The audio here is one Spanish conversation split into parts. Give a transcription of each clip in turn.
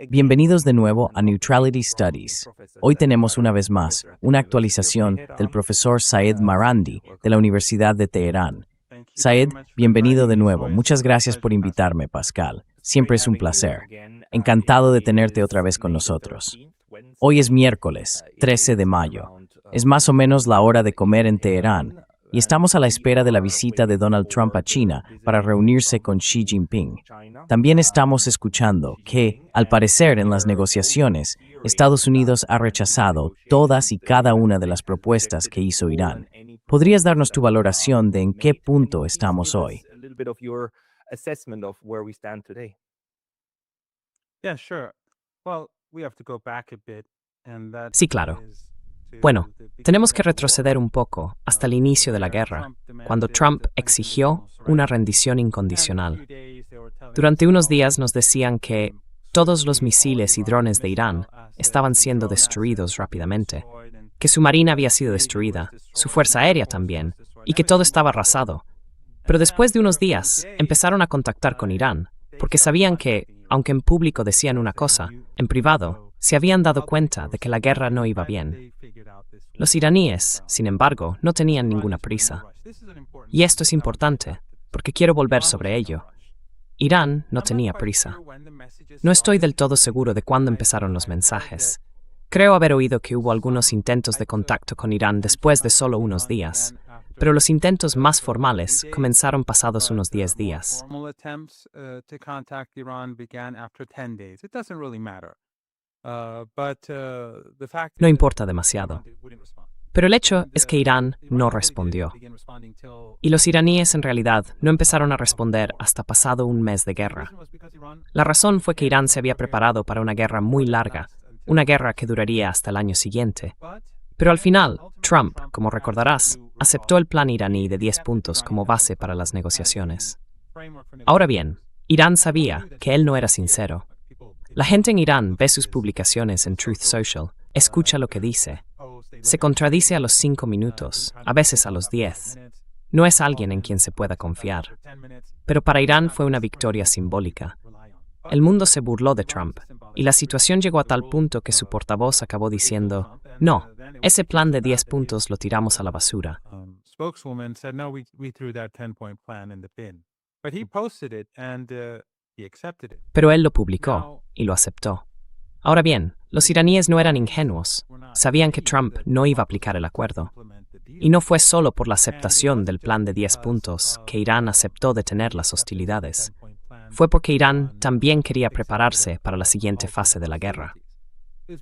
Bienvenidos de nuevo a Neutrality Studies. Hoy tenemos una vez más una actualización del profesor Saed Marandi de la Universidad de Teherán. Saed, bienvenido de nuevo. Muchas gracias por invitarme, Pascal. Siempre es un placer. Encantado de tenerte otra vez con nosotros. Hoy es miércoles, 13 de mayo. Es más o menos la hora de comer en Teherán y estamos a la espera de la visita de Donald Trump a China para reunirse con Xi Jinping. También estamos escuchando que, al parecer en las negociaciones, Estados Unidos ha rechazado todas y cada una de las propuestas que hizo Irán. ¿Podrías darnos tu valoración de en qué punto estamos hoy? Sí, claro. Bueno, tenemos que retroceder un poco hasta el inicio de la guerra, cuando Trump exigió una rendición incondicional. Durante unos días nos decían que todos los misiles y drones de Irán estaban siendo destruidos rápidamente, que su marina había sido destruida, su fuerza aérea también, y que todo estaba arrasado. Pero después de unos días empezaron a contactar con Irán, porque sabían que, aunque en público decían una cosa, en privado se habían dado cuenta de que la guerra no iba bien. Los iraníes, sin embargo, no tenían ninguna prisa. Y esto es importante, porque quiero volver sobre ello. Irán no tenía prisa. No estoy del todo seguro de cuándo empezaron los mensajes. Creo haber oído que hubo algunos intentos de contacto con Irán después de solo unos días, pero los intentos más formales comenzaron pasados unos 10 días. No importa demasiado. Pero el hecho es que Irán no respondió. Y los iraníes en realidad no empezaron a responder hasta pasado un mes de guerra. La razón fue que Irán se había preparado para una guerra muy larga, una guerra que duraría hasta el año siguiente. Pero al final, Trump, como recordarás, aceptó el plan iraní de 10 puntos como base para las negociaciones. Ahora bien, Irán sabía que él no era sincero. La gente en Irán ve sus publicaciones en Truth Social, escucha lo que dice. Se contradice a los 5 minutos, a veces a los 10. No es alguien en quien se pueda confiar. Pero para Irán fue una victoria simbólica. El mundo se burló de Trump, y la situación llegó a tal punto que su portavoz acabó diciendo, no, ese plan de 10 puntos lo tiramos a la basura. Pero él lo publicó y lo aceptó. Ahora bien, los iraníes no eran ingenuos. Sabían que Trump no iba a aplicar el acuerdo. Y no fue solo por la aceptación del plan de 10 puntos que Irán aceptó detener las hostilidades. Fue porque Irán también quería prepararse para la siguiente fase de la guerra.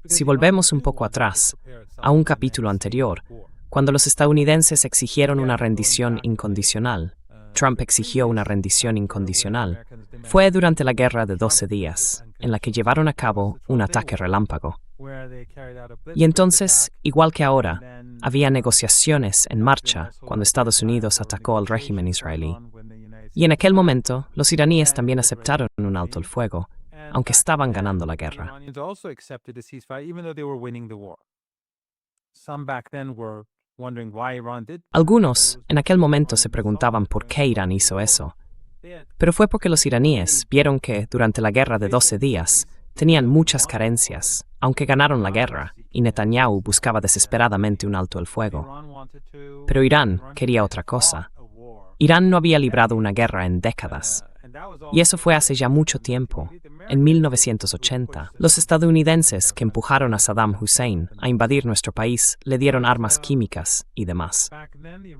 Si volvemos un poco atrás, a un capítulo anterior, cuando los estadounidenses exigieron una rendición incondicional, Trump exigió una rendición incondicional, fue durante la guerra de 12 días, en la que llevaron a cabo un ataque relámpago. Y entonces, igual que ahora, había negociaciones en marcha cuando Estados Unidos atacó al régimen israelí. Y en aquel momento, los iraníes también aceptaron un alto el fuego, aunque estaban ganando la guerra. Algunos, en aquel momento, se preguntaban por qué Irán hizo eso. Pero fue porque los iraníes vieron que, durante la guerra de 12 días, tenían muchas carencias, aunque ganaron la guerra, y Netanyahu buscaba desesperadamente un alto el fuego. Pero Irán quería otra cosa. Irán no había librado una guerra en décadas. Y eso fue hace ya mucho tiempo. En 1980, los estadounidenses que empujaron a Saddam Hussein a invadir nuestro país le dieron armas químicas y demás.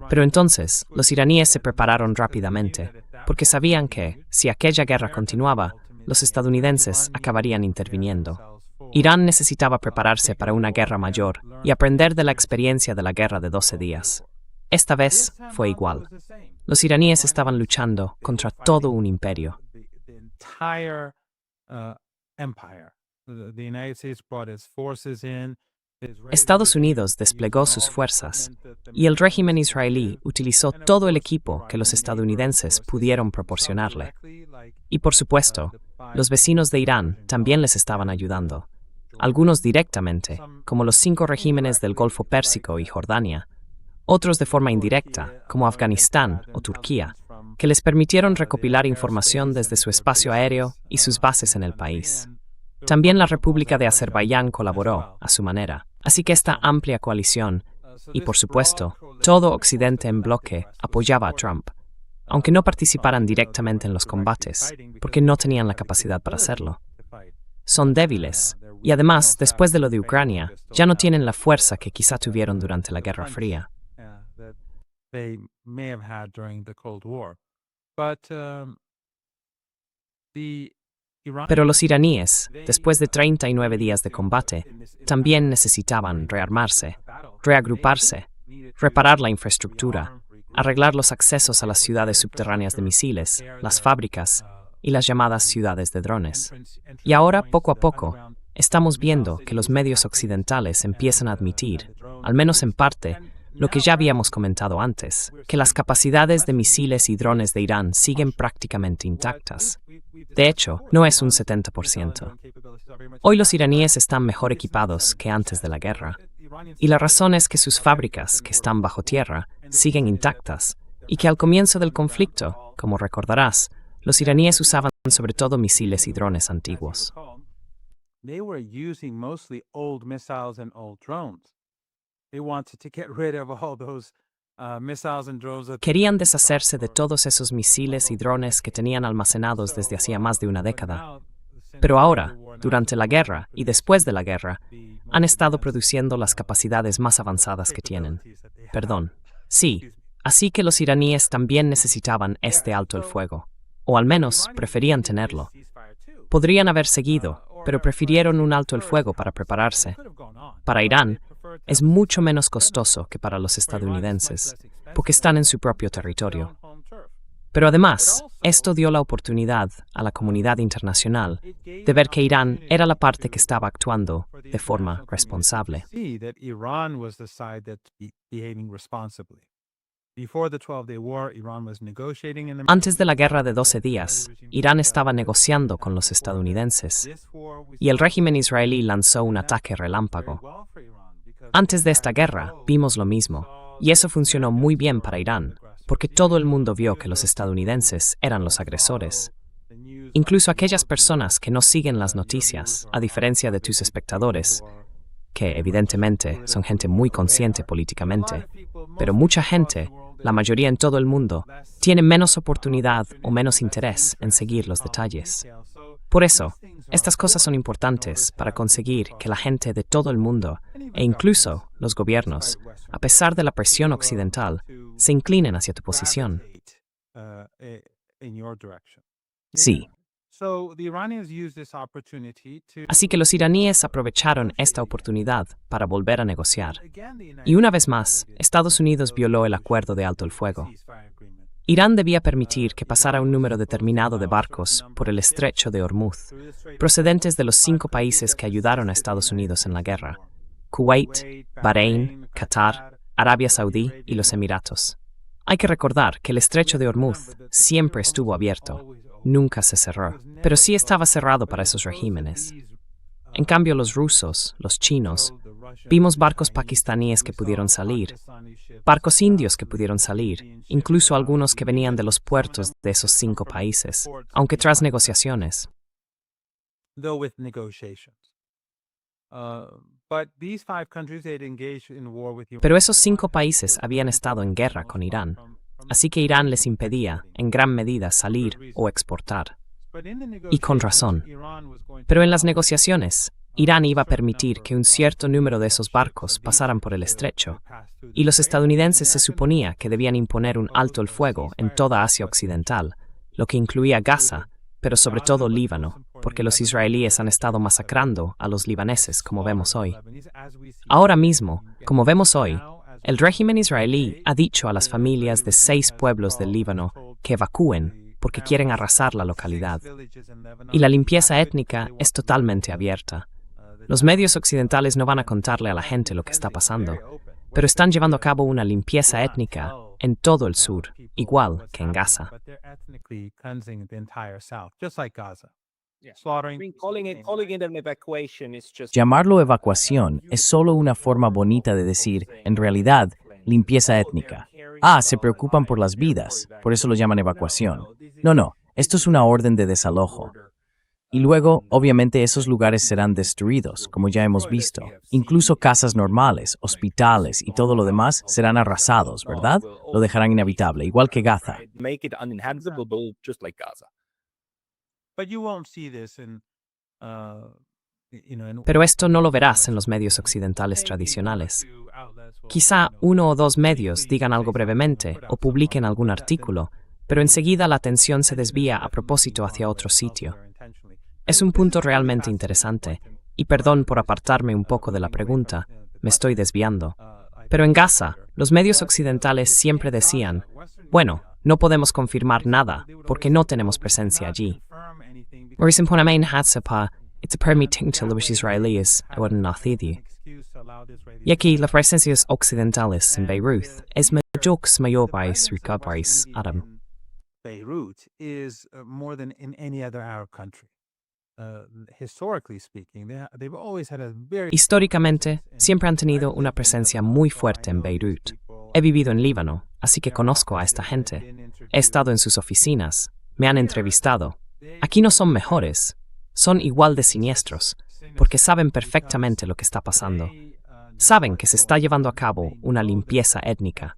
Pero entonces, los iraníes se prepararon rápidamente, porque sabían que, si aquella guerra continuaba, los estadounidenses acabarían interviniendo. Irán necesitaba prepararse para una guerra mayor y aprender de la experiencia de la guerra de 12 días. Esta vez fue igual. Los iraníes estaban luchando contra todo un imperio. Estados Unidos desplegó sus fuerzas y el régimen israelí utilizó todo el equipo que los estadounidenses pudieron proporcionarle. Y por supuesto, los vecinos de Irán también les estaban ayudando. Algunos directamente, como los 5 regímenes del Golfo Pérsico y Jordania, otros de forma indirecta, como Afganistán o Turquía, que les permitieron recopilar información desde su espacio aéreo y sus bases en el país. También la República de Azerbaiyán colaboró, a su manera. Así que esta amplia coalición, y por supuesto, todo Occidente en bloque, apoyaba a Trump, aunque no participaran directamente en los combates, porque no tenían la capacidad para hacerlo. Son débiles, y además, después de lo de Ucrania, ya no tienen la fuerza que quizá tuvieron durante la Guerra Fría. Pero los iraníes, después de 39 días de combate, también necesitaban rearmarse, reagruparse, reparar la infraestructura, arreglar los accesos a las ciudades subterráneas de misiles, las fábricas y las llamadas ciudades de drones. Y ahora, poco a poco, estamos viendo que los medios occidentales empiezan a admitir, al menos en parte, lo que ya habíamos comentado antes, que las capacidades de misiles y drones de Irán siguen prácticamente intactas. De hecho, no es un 70%. Hoy los iraníes están mejor equipados que antes de la guerra. Y la razón es que sus fábricas, que están bajo tierra, siguen intactas, y que al comienzo del conflicto, como recordarás, los iraníes usaban sobre todo misiles y drones antiguos. Querían deshacerse de todos esos misiles y drones que tenían almacenados desde hacía más de una década. Pero ahora, durante la guerra y después de la guerra, han estado produciendo las capacidades más avanzadas que tienen. Sí, así que los iraníes también necesitaban este alto el fuego, o al menos preferían tenerlo. Podrían haber seguido, pero prefirieron un alto el fuego para prepararse. Para Irán, es mucho menos costoso que para los estadounidenses, porque están en su propio territorio. Pero además, esto dio la oportunidad a la comunidad internacional de ver que Irán era la parte que estaba actuando de forma responsable. Antes de la guerra de 12 días, Irán estaba negociando con los estadounidenses, y el régimen israelí lanzó un ataque relámpago. Antes de esta guerra, vimos lo mismo, y eso funcionó muy bien para Irán, porque todo el mundo vio que los estadounidenses eran los agresores. Incluso aquellas personas que no siguen las noticias, a diferencia de tus espectadores, que evidentemente son gente muy consciente políticamente, pero mucha gente, la mayoría en todo el mundo, tiene menos oportunidad o menos interés en seguir los detalles. Por eso, estas cosas son importantes para conseguir que la gente de todo el mundo, e incluso los gobiernos, a pesar de la presión occidental, se inclinen hacia tu posición. Sí. Así que los iraníes aprovecharon esta oportunidad para volver a negociar. Y una vez más, Estados Unidos violó el acuerdo de alto el fuego. Irán debía permitir que pasara un número determinado de barcos por el estrecho de Hormuz, procedentes de los 5 países que ayudaron a Estados Unidos en la guerra: Kuwait, Bahrein, Qatar, Arabia Saudí y los Emiratos. Hay que recordar que el estrecho de Hormuz siempre estuvo abierto, nunca se cerró, pero sí estaba cerrado para esos regímenes. En cambio, los rusos, los chinos, vimos barcos pakistaníes que pudieron salir, barcos indios que pudieron salir, incluso algunos que venían de los puertos de esos 5 países, aunque tras negociaciones. Pero esos 5 países habían estado en guerra con Irán, así que Irán les impedía, en gran medida, salir o exportar. Y con razón. Pero en las negociaciones, Irán iba a permitir que un cierto número de esos barcos pasaran por el estrecho, y los estadounidenses se suponía que debían imponer un alto el fuego en toda Asia Occidental, lo que incluía Gaza, pero sobre todo Líbano, porque los israelíes han estado masacrando a los libaneses, como vemos hoy. Ahora mismo, como vemos hoy, el régimen israelí ha dicho a las familias de 6 pueblos del Líbano que evacúen porque quieren arrasar la localidad. Y la limpieza étnica es totalmente abierta. Los medios occidentales no van a contarle a la gente lo que está pasando, pero están llevando a cabo una limpieza étnica en todo el sur, igual que en Gaza. Llamarlo evacuación es solo una forma bonita de decir, en realidad, limpieza étnica. Ah, se preocupan por las vidas, por eso lo llaman evacuación. No, esto es una orden de desalojo. Y luego, obviamente, esos lugares serán destruidos, como ya hemos visto. Incluso casas normales, hospitales y todo lo demás serán arrasados, ¿verdad? Lo dejarán inhabitable, igual que Gaza. Pero esto no lo verás en los medios occidentales tradicionales. Quizá uno o dos medios digan algo brevemente o publiquen algún artículo, pero enseguida la atención se desvía a propósito hacia otro sitio. Es un punto realmente interesante, y perdón por apartarme un poco de la pregunta, me estoy desviando. Pero en Gaza, los medios occidentales siempre decían, bueno, no podemos confirmar nada porque no tenemos presencia allí. It's a permitting to los israelíes y aquí las presencias occidentales en Beirut es mayores recoveries Adam. Beirut is more than in any other Arab country. Historically speaking, they've always had a very... Históricamente, siempre han tenido una presencia muy fuerte en Beirut. He vivido en Líbano, así que conozco a esta gente. He estado en sus oficinas, me han entrevistado. Aquí no son mejores, son igual de siniestros, porque saben perfectamente lo que está pasando. Saben que se está llevando a cabo una limpieza étnica.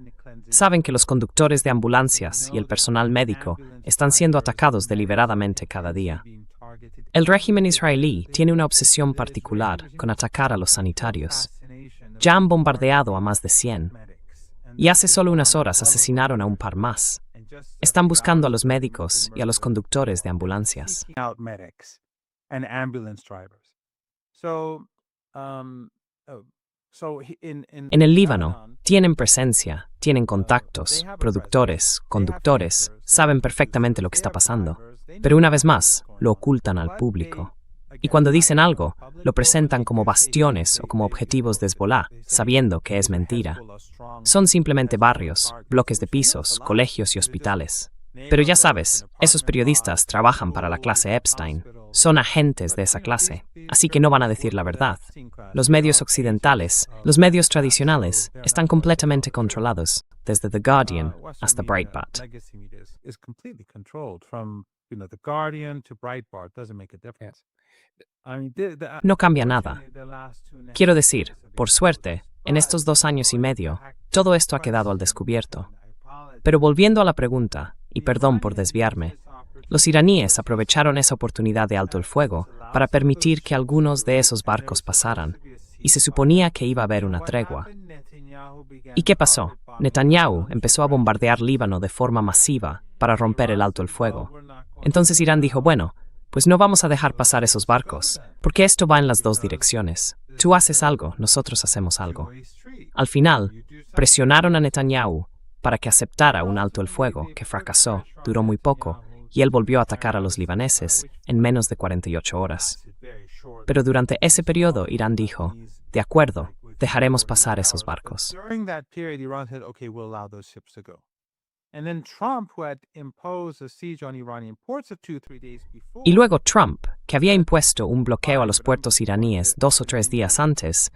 Saben que los conductores de ambulancias y el personal médico están siendo atacados deliberadamente cada día. El régimen israelí tiene una obsesión particular con atacar a los sanitarios. Ya han bombardeado a más de 100. Y hace solo unas horas asesinaron a un par más. Están buscando a los médicos y a los conductores de ambulancias. En el Líbano, tienen presencia, tienen contactos, productores, conductores, saben perfectamente lo que está pasando. Pero una vez más, lo ocultan al público. Y cuando dicen algo, lo presentan como bastiones o como objetivos de Hezbollah, sabiendo que es mentira. Son simplemente barrios, bloques de pisos, colegios y hospitales. Pero ya sabes, esos periodistas trabajan para la clase Epstein. Son agentes de esa clase, así que no van a decir la verdad. Los medios occidentales, los medios tradicionales, están completamente controlados, desde The Guardian hasta Breitbart. No cambia nada. Quiero decir, por suerte, en estos 2 años y medio, todo esto ha quedado al descubierto. Pero volviendo a la pregunta, y perdón por desviarme, los iraníes aprovecharon esa oportunidad de alto el fuego para permitir que algunos de esos barcos pasaran, y se suponía que iba a haber una tregua. ¿Y qué pasó? Netanyahu empezó a bombardear Líbano de forma masiva para romper el alto el fuego. Entonces Irán dijo, bueno, pues no vamos a dejar pasar esos barcos, porque esto va en las 2 direcciones. Tú haces algo, nosotros hacemos algo. Al final, presionaron a Netanyahu para que aceptara un alto el fuego, que fracasó, duró muy poco, y él volvió a atacar a los libaneses en menos de 48 horas. Pero durante ese periodo, Irán dijo, de acuerdo, dejaremos pasar esos barcos. Y luego Trump, que había impuesto un bloqueo a los puertos iraníes 2 o 3 días antes,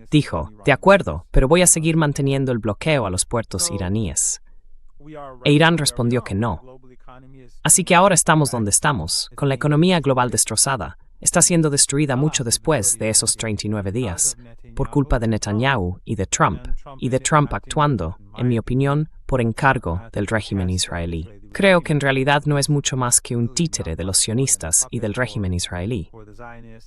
dijo, de acuerdo, pero voy a seguir manteniendo el bloqueo a los puertos iraníes. E Irán respondió que no. Así que ahora estamos donde estamos, con la economía global destrozada. Está siendo destruida mucho después de esos 39 días, por culpa de Netanyahu y de Trump actuando, en mi opinión, por encargo del régimen israelí. Creo que en realidad no es mucho más que un títere de los sionistas y del régimen israelí.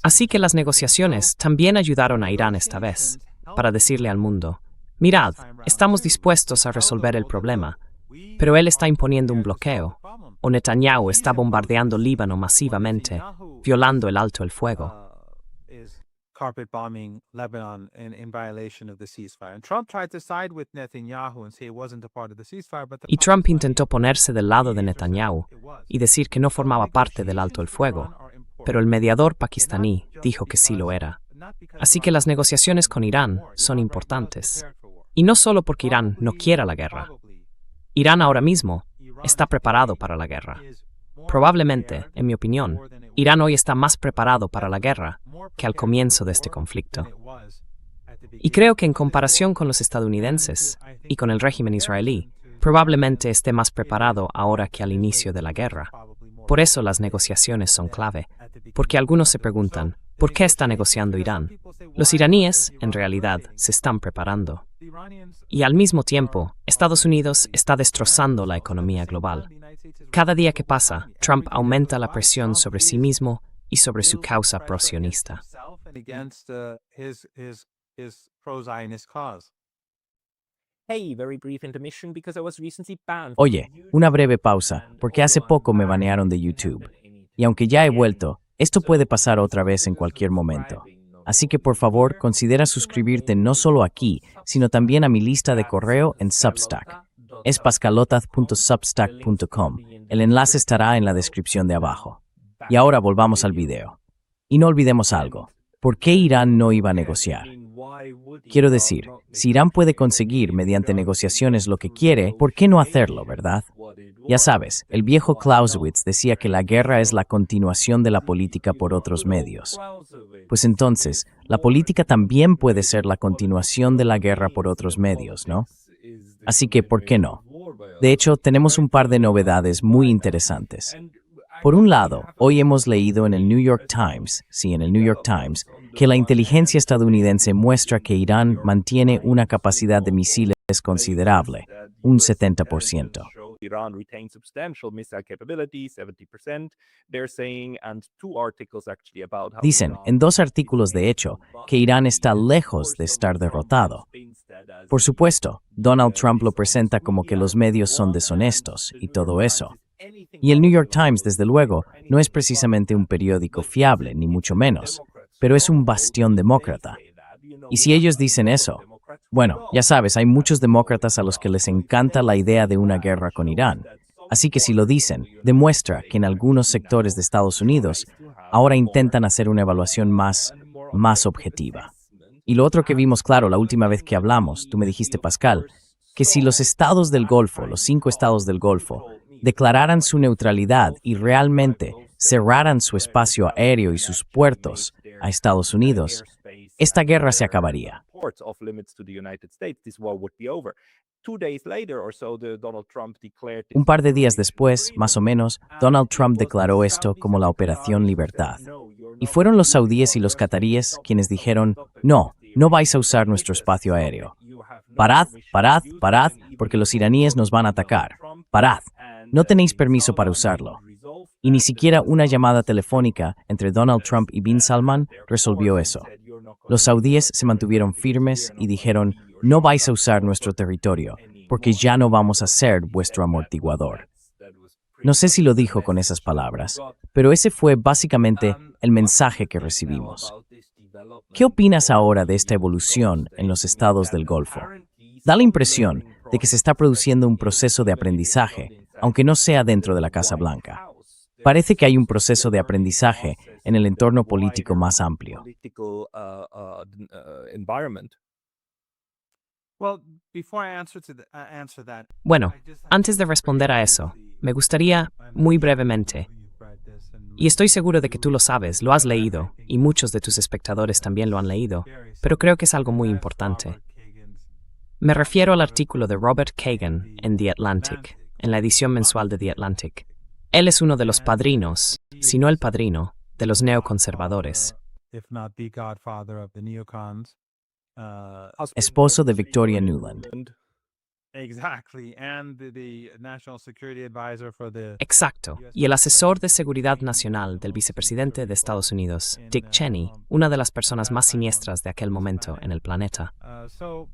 Así que las negociaciones también ayudaron a Irán esta vez, para decirle al mundo, mirad, estamos dispuestos a resolver el problema, pero él está imponiendo un bloqueo, o Netanyahu está bombardeando Líbano masivamente, violando el alto el fuego. Y Trump intentó ponerse del lado de Netanyahu y decir que no formaba parte del alto el fuego, pero el mediador pakistaní dijo que sí lo era. Así que las negociaciones con Irán son importantes. Y no solo porque Irán no quiera la guerra. Irán ahora mismo está preparado para la guerra. Probablemente, en mi opinión, Irán hoy está más preparado para la guerra que al comienzo de este conflicto. Y creo que en comparación con los estadounidenses y con el régimen israelí, probablemente esté más preparado ahora que al inicio de la guerra. Por eso las negociaciones son clave, porque algunos se preguntan, ¿por qué está negociando Irán? Los iraníes, en realidad, se están preparando. Y al mismo tiempo, Estados Unidos está destrozando la economía global. Cada día que pasa, Trump aumenta la presión sobre sí mismo y sobre su causa pro-sionista. Oye, una breve pausa, porque hace poco me banearon de YouTube. Y aunque ya he vuelto, esto puede pasar otra vez en cualquier momento. Así que por favor, considera suscribirte no solo aquí, sino también a mi lista de correo en Substack. Es pascalotaz.substack.com. El enlace estará en la descripción de abajo. Y ahora volvamos al video. Y no olvidemos algo. ¿Por qué Irán no iba a negociar? Quiero decir, si Irán puede conseguir mediante negociaciones lo que quiere, ¿por qué no hacerlo, verdad? Ya sabes, el viejo Clausewitz decía que la guerra es la continuación de la política por otros medios. Pues entonces, la política también puede ser la continuación de la guerra por otros medios, ¿no? Así que, ¿por qué no? De hecho, tenemos un par de novedades muy interesantes. Por un lado, hoy hemos leído en el New York Times, que la inteligencia estadounidense muestra que Irán mantiene una capacidad de misiles considerable, un 70%. Dicen, en dos artículos de hecho, que Irán está lejos de estar derrotado. Por supuesto, Donald Trump lo presenta como que los medios son deshonestos y todo eso. Y el New York Times, desde luego, no es precisamente un periódico fiable, ni mucho menos, pero es un bastión demócrata. Y si ellos dicen eso, bueno, ya sabes, hay muchos demócratas a los que les encanta la idea de una guerra con Irán. Así que si lo dicen, demuestra que en algunos sectores de Estados Unidos ahora intentan hacer una evaluación más objetiva. Y lo otro que vimos claro la última vez que hablamos, tú me dijiste, Pascal, que si los estados del Golfo, los 5 estados del Golfo, declararan su neutralidad y realmente cerraran su espacio aéreo y sus puertos a Estados Unidos, esta guerra se acabaría. Un par de días después, más o menos, Donald Trump declaró esto como la Operación Libertad. Y fueron los saudíes y los cataríes quienes dijeron, no vais a usar nuestro espacio aéreo. Parad, porque los iraníes nos van a atacar. Parad. No tenéis permiso para usarlo. Y ni siquiera una llamada telefónica entre Donald Trump y Bin Salman resolvió eso. Los saudíes se mantuvieron firmes y dijeron, no vais a usar nuestro territorio, porque ya no vamos a ser vuestro amortiguador. No sé si lo dijo con esas palabras, pero ese fue básicamente el mensaje que recibimos. ¿Qué opinas ahora de esta evolución en los estados del Golfo? Da la impresión de que se está produciendo un proceso de aprendizaje, aunque no sea dentro de la Casa Blanca. Parece que hay un proceso de aprendizaje en el entorno político más amplio. Bueno, antes de responder a eso, me gustaría, muy brevemente, y estoy seguro de que tú lo sabes, lo has leído, y muchos de tus espectadores también lo han leído, pero creo que es algo muy importante. Me refiero al artículo de Robert Kagan en The Atlantic, en la edición mensual de The Atlantic. Él es uno de los padrinos, si no el padrino, de los neoconservadores. Esposo de Victoria Nuland. Exacto, y el asesor de seguridad nacional del vicepresidente de Estados Unidos, Dick Cheney, una de las personas más siniestras de aquel momento en el planeta.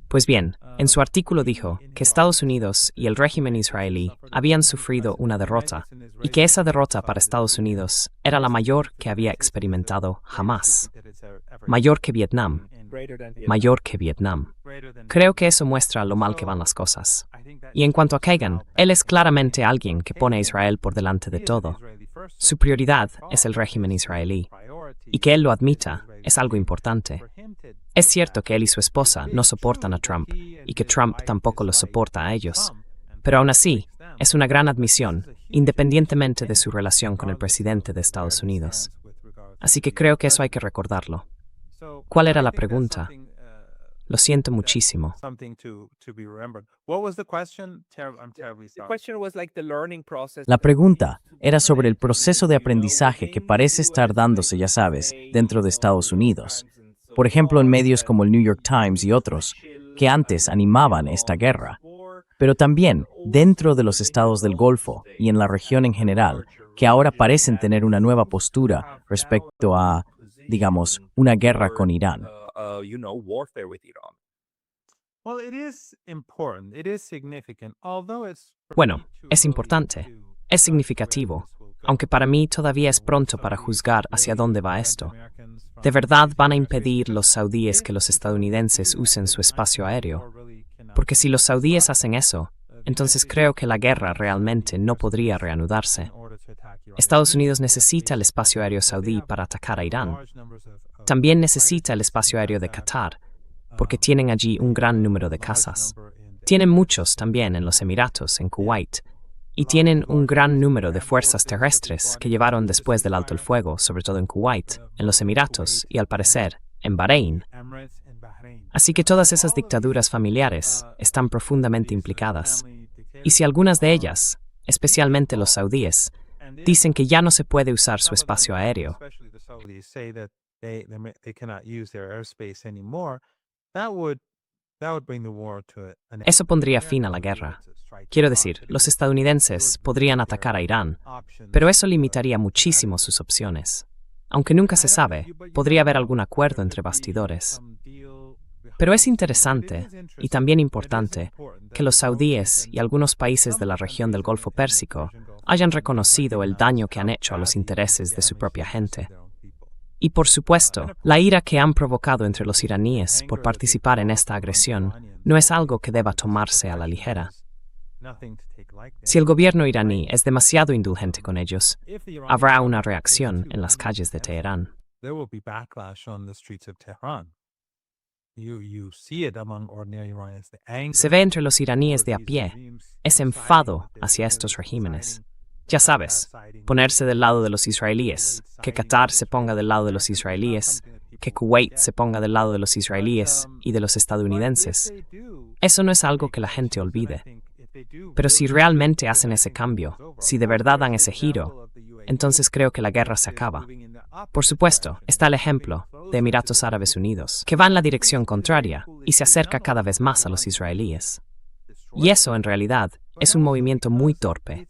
Pues bien, en su artículo dijo que Estados Unidos y el régimen israelí habían sufrido una derrota, y que esa derrota para Estados Unidos era la mayor que había experimentado jamás. Mayor que Vietnam. Mayor que Vietnam. Creo que eso muestra lo mal que van las cosas. Y en cuanto a Kagan, él es claramente alguien que pone a Israel por delante de todo. Su prioridad es el régimen israelí. Y que él lo admita es algo importante. Es cierto que él y su esposa no soportan a Trump, y que Trump tampoco los soporta a ellos. Pero aún así, es una gran admisión, independientemente de su relación con el presidente de Estados Unidos. Así que creo que eso hay que recordarlo. ¿Cuál era la pregunta? Lo siento muchísimo. something to be remembered. What was the question? I'm terribly The sorry. question was like the learning process. La pregunta era sobre el proceso de aprendizaje que parece estar dándose, ya sabes, dentro de Estados Unidos. Por ejemplo, en medios como el New York Times y otros, que antes animaban esta guerra. Pero también dentro de los estados del Golfo y en la región en general, que ahora parecen tener una nueva postura respecto a, digamos, una guerra con Irán. Warfare with Iran. Well, it is important. It is significant, although it's Bueno, too es early importante, to es significativo, aunque para mí todavía es pronto para juzgar hacia dónde va esto. ¿De verdad van a impedir los saudíes que los estadounidenses usen su espacio aéreo? Porque si los saudíes hacen eso, entonces creo que la guerra realmente no podría reanudarse. Estados Unidos necesita el espacio aéreo saudí para atacar a Irán. También necesita el espacio aéreo de Qatar, porque tienen allí un gran número de casas. Tienen muchos también en los Emiratos, en Kuwait, y tienen un gran número de fuerzas terrestres que llevaron después del alto el fuego, sobre todo en Kuwait, en los Emiratos y, al parecer, en Bahrein. Así que todas esas dictaduras familiares están profundamente implicadas. Y si algunas de ellas, especialmente los saudíes, dicen que ya no se puede usar su espacio aéreo, eso pondría fin a la guerra. Quiero decir, los estadounidenses podrían atacar a Irán, pero eso limitaría muchísimo sus opciones. Aunque nunca se sabe, podría haber algún acuerdo entre bastidores. Pero es interesante, y también importante, que los saudíes y algunos países de la región del Golfo Pérsico hayan reconocido el daño que han hecho a los intereses de su propia gente. Y por supuesto, la ira que han provocado entre los iraníes por participar en esta agresión no es algo que deba tomarse a la ligera. Si el gobierno iraní es demasiado indulgente con ellos, habrá una reacción en las calles de Teherán. Se ve entre los iraníes de a pie ese enfado hacia estos regímenes. Ya sabes, ponerse del lado de los israelíes, que Qatar se ponga del lado de los israelíes, que Kuwait se ponga del lado de los israelíes y de los estadounidenses. Eso no es algo que la gente olvide. Pero si realmente hacen ese cambio, si de verdad dan ese giro, entonces creo que la guerra se acaba. Por supuesto, está el ejemplo de Emiratos Árabes Unidos, que va en la dirección contraria y se acerca cada vez más a los israelíes. Y eso, en realidad, es un movimiento muy torpe.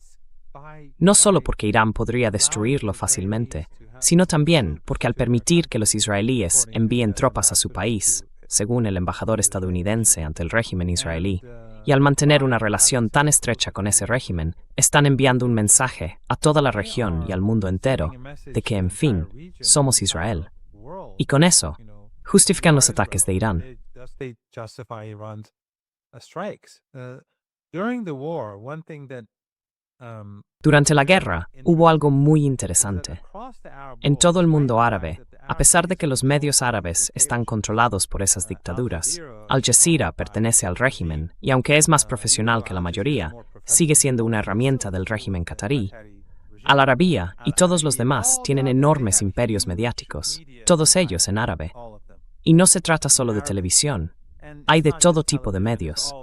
No solo porque Irán podría destruirlo fácilmente, sino también porque al permitir que los israelíes envíen tropas a su país, según el embajador estadounidense ante el régimen israelí, y al mantener una relación tan estrecha con ese régimen, están enviando un mensaje a toda la región y al mundo entero de que, en fin, somos Israel. Y con eso, justifican los ataques de Irán. Durante la guerra, hubo algo muy interesante. En todo el mundo árabe, a pesar de que los medios árabes están controlados por esas dictaduras, Al Jazeera pertenece al régimen y aunque es más profesional que la mayoría, sigue siendo una herramienta del régimen qatarí. Al Arabia y todos los demás tienen enormes imperios mediáticos, todos ellos en árabe. Y no se trata solo de televisión, hay de todo tipo de medios.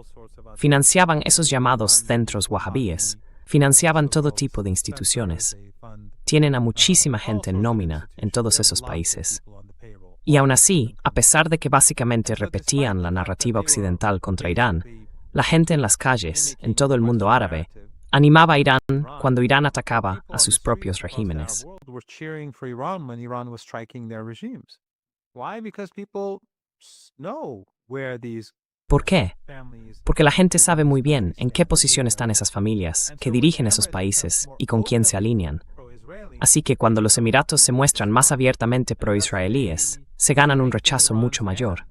Financiaban esos llamados centros wahabíes, financiaban todo tipo de instituciones. Tienen a muchísima gente en nómina en todos esos países. Y aún así, a pesar de que básicamente repetían la narrativa occidental contra Irán, la gente en las calles, en todo el mundo árabe, animaba a Irán cuando Irán atacaba a sus propios regímenes. ¿Por qué? Porque la gente sabe muy bien en qué posición están esas familias que dirigen esos países y con quién se alinean. Así que cuando los Emiratos se muestran más abiertamente pro-israelíes, se ganan un rechazo mucho mayor.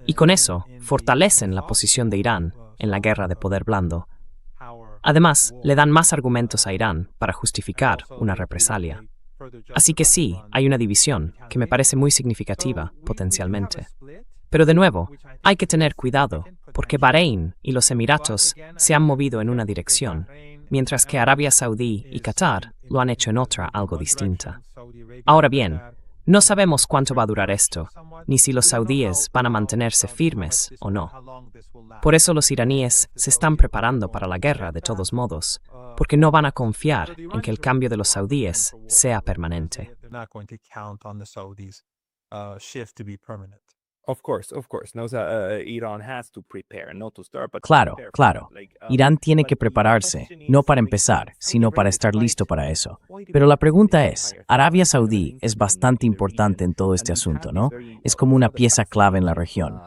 Y con eso, fortalecen la posición de Irán en la guerra de poder blando. Además, le dan más argumentos a Irán para justificar una represalia. Así que sí, hay una división que me parece muy significativa, potencialmente. Pero de nuevo, hay que tener cuidado, porque Bahrein y los Emiratos se han movido en una dirección, mientras que Arabia Saudí y Qatar lo han hecho en otra algo distinta. Ahora bien, No sabemos cuánto va a durar esto, ni si los saudíes van a mantenerse firmes o no. Por eso los iraníes se están preparando para la guerra de todos modos, porque no van a confiar en que el cambio de los saudíes sea permanente. Of course. No, Iran has to prepare, not to start, but to Claro, prepare for claro. it. Like, Irán tiene but que the prepararse, question no is, para like, empezar, sino Saudi para Arabia estar tries listo to para do eso. why do Pero we la need pregunta the es, entire Arabia Saudi Saudí intervention es in bastante the importante region? en todo And este we asunto, have ¿no? these very Es como una pieza clave en la región.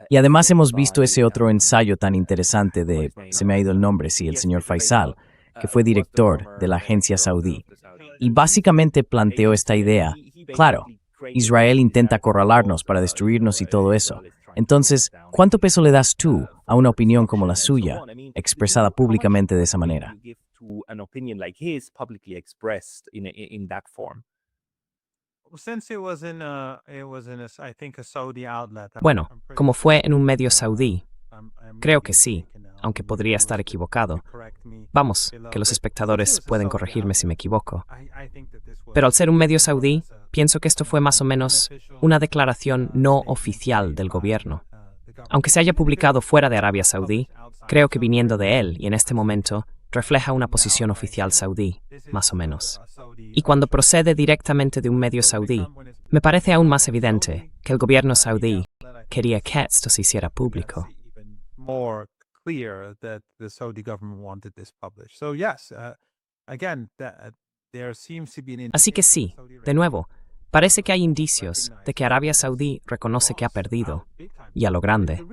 Y además hemos visto ese otro ensayo tan interesante de, se me ha ido el nombre, sí, el señor Faisal, que fue director de la agencia saudí. Y básicamente planteó esta idea, claro, Israel intenta acorralarnos para destruirnos y todo eso. Entonces, ¿cuánto peso le das tú a una opinión como la suya, expresada públicamente de esa manera? Bueno, como fue en un medio saudí, creo que sí, aunque podría estar equivocado. Vamos, que los espectadores pueden corregirme si me equivoco. Pero al ser un medio saudí, pienso que esto fue más o menos una declaración no oficial del gobierno. Aunque se haya publicado fuera de Arabia Saudí, creo que viniendo de él y en este momento, refleja una posición oficial saudí, más o menos. Y cuando procede directamente de un medio saudí, me parece aún más evidente que el gobierno saudí quería que esto se hiciera público. Así que sí, de nuevo, parece que hay indicios de que Arabia Saudí reconoce que ha perdido, y a lo grande.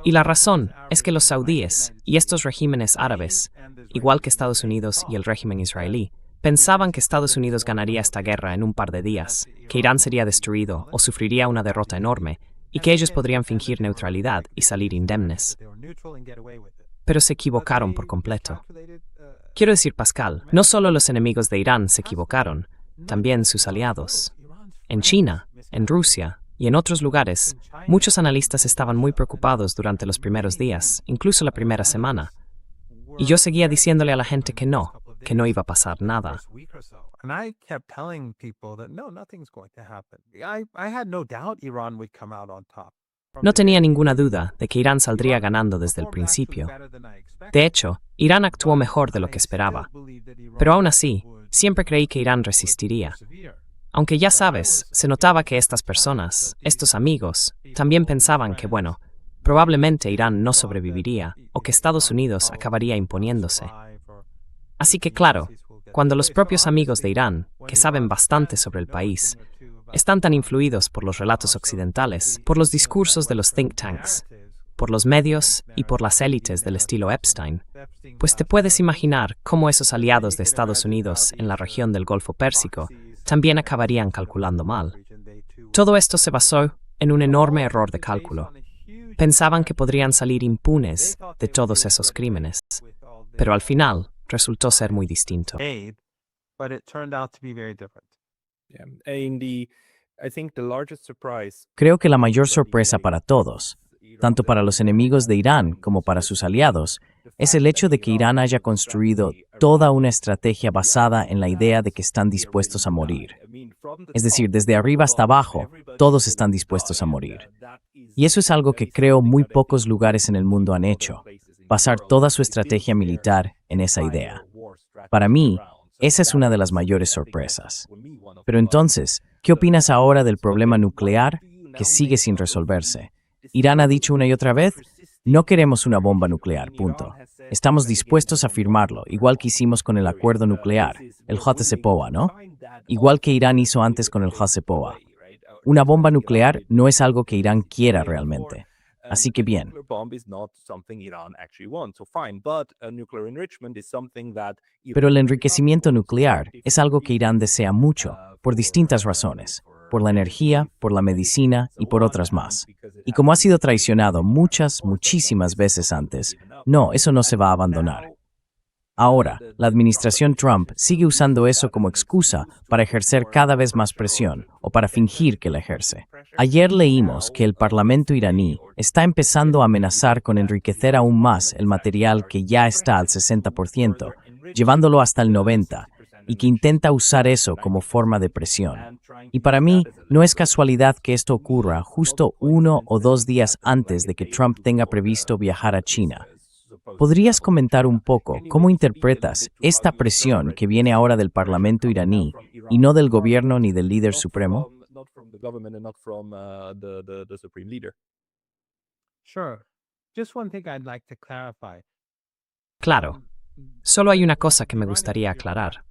Y la razón es que los saudíes y estos regímenes árabes, igual que Estados Unidos y el régimen israelí, pensaban que Estados Unidos ganaría esta guerra en un par de días, que Irán sería destruido o sufriría una derrota enorme, y que ellos podrían fingir neutralidad y salir indemnes. Pero se equivocaron por completo. Quiero decir, Pascal, no solo los enemigos de Irán se equivocaron, también sus aliados. En China, en Rusia y en otros lugares, muchos analistas estaban muy preocupados durante los primeros días, incluso la primera semana. Y yo seguía diciéndole a la gente que no iba a pasar nada. No tenía ninguna duda de que Irán saldría ganando desde el principio. De hecho, Irán actuó mejor de lo que esperaba. Pero aún así, siempre creí que Irán resistiría. Aunque ya sabes, se notaba que estas personas, estos amigos, también pensaban que, bueno, probablemente Irán no sobreviviría o que Estados Unidos acabaría imponiéndose. Así que claro, cuando los propios amigos de Irán, que saben bastante sobre el país, están tan influidos por los relatos occidentales, por los discursos de los think tanks, por los medios y por las élites del estilo Epstein, pues te puedes imaginar cómo esos aliados de Estados Unidos en la región del Golfo Pérsico también acabarían calculando mal. Todo esto se basó en un enorme error de cálculo. Pensaban que podrían salir impunes de todos esos crímenes, pero al final resultó ser muy distinto. Creo que la mayor sorpresa para todos, tanto para los enemigos de Irán como para sus aliados, es el hecho de que Irán haya construido toda una estrategia basada en la idea de que están dispuestos a morir. Es decir, desde arriba hasta abajo, todos están dispuestos a morir. Y eso es algo que creo muy pocos lugares en el mundo han hecho, basar toda su estrategia militar en esa idea. Para mí, esa es una de las mayores sorpresas. Pero entonces, ¿qué opinas ahora del problema nuclear que sigue sin resolverse? Irán ha dicho una y otra vez, no queremos una bomba nuclear, punto. Estamos dispuestos a firmarlo, igual que hicimos con el acuerdo nuclear, el JCPOA, ¿no? Igual que Irán hizo antes con el JCPOA. Una bomba nuclear no es algo que Irán quiera realmente. Así que bien. Pero el enriquecimiento nuclear es algo que Irán desea mucho, por distintas razones. Por la energía, por la medicina y por otras más. Y como ha sido traicionado muchísimas veces antes, no, eso no se va a abandonar. Ahora, la administración Trump sigue usando eso como excusa para ejercer cada vez más presión o para fingir que la ejerce. Ayer leímos que el Parlamento iraní está empezando a amenazar con enriquecer aún más el material que ya está al 60%, llevándolo hasta el 90%, y que intenta usar eso como forma de presión. Y para mí, no es casualidad que esto ocurra justo 1 o 2 días antes de que Trump tenga previsto viajar a China. ¿Podrías comentar un poco cómo interpretas esta presión que viene ahora del Parlamento iraní y no del gobierno ni del líder supremo? Sure. Just one thing I'd like to clarify. Claro, solo hay una cosa que me gustaría aclarar.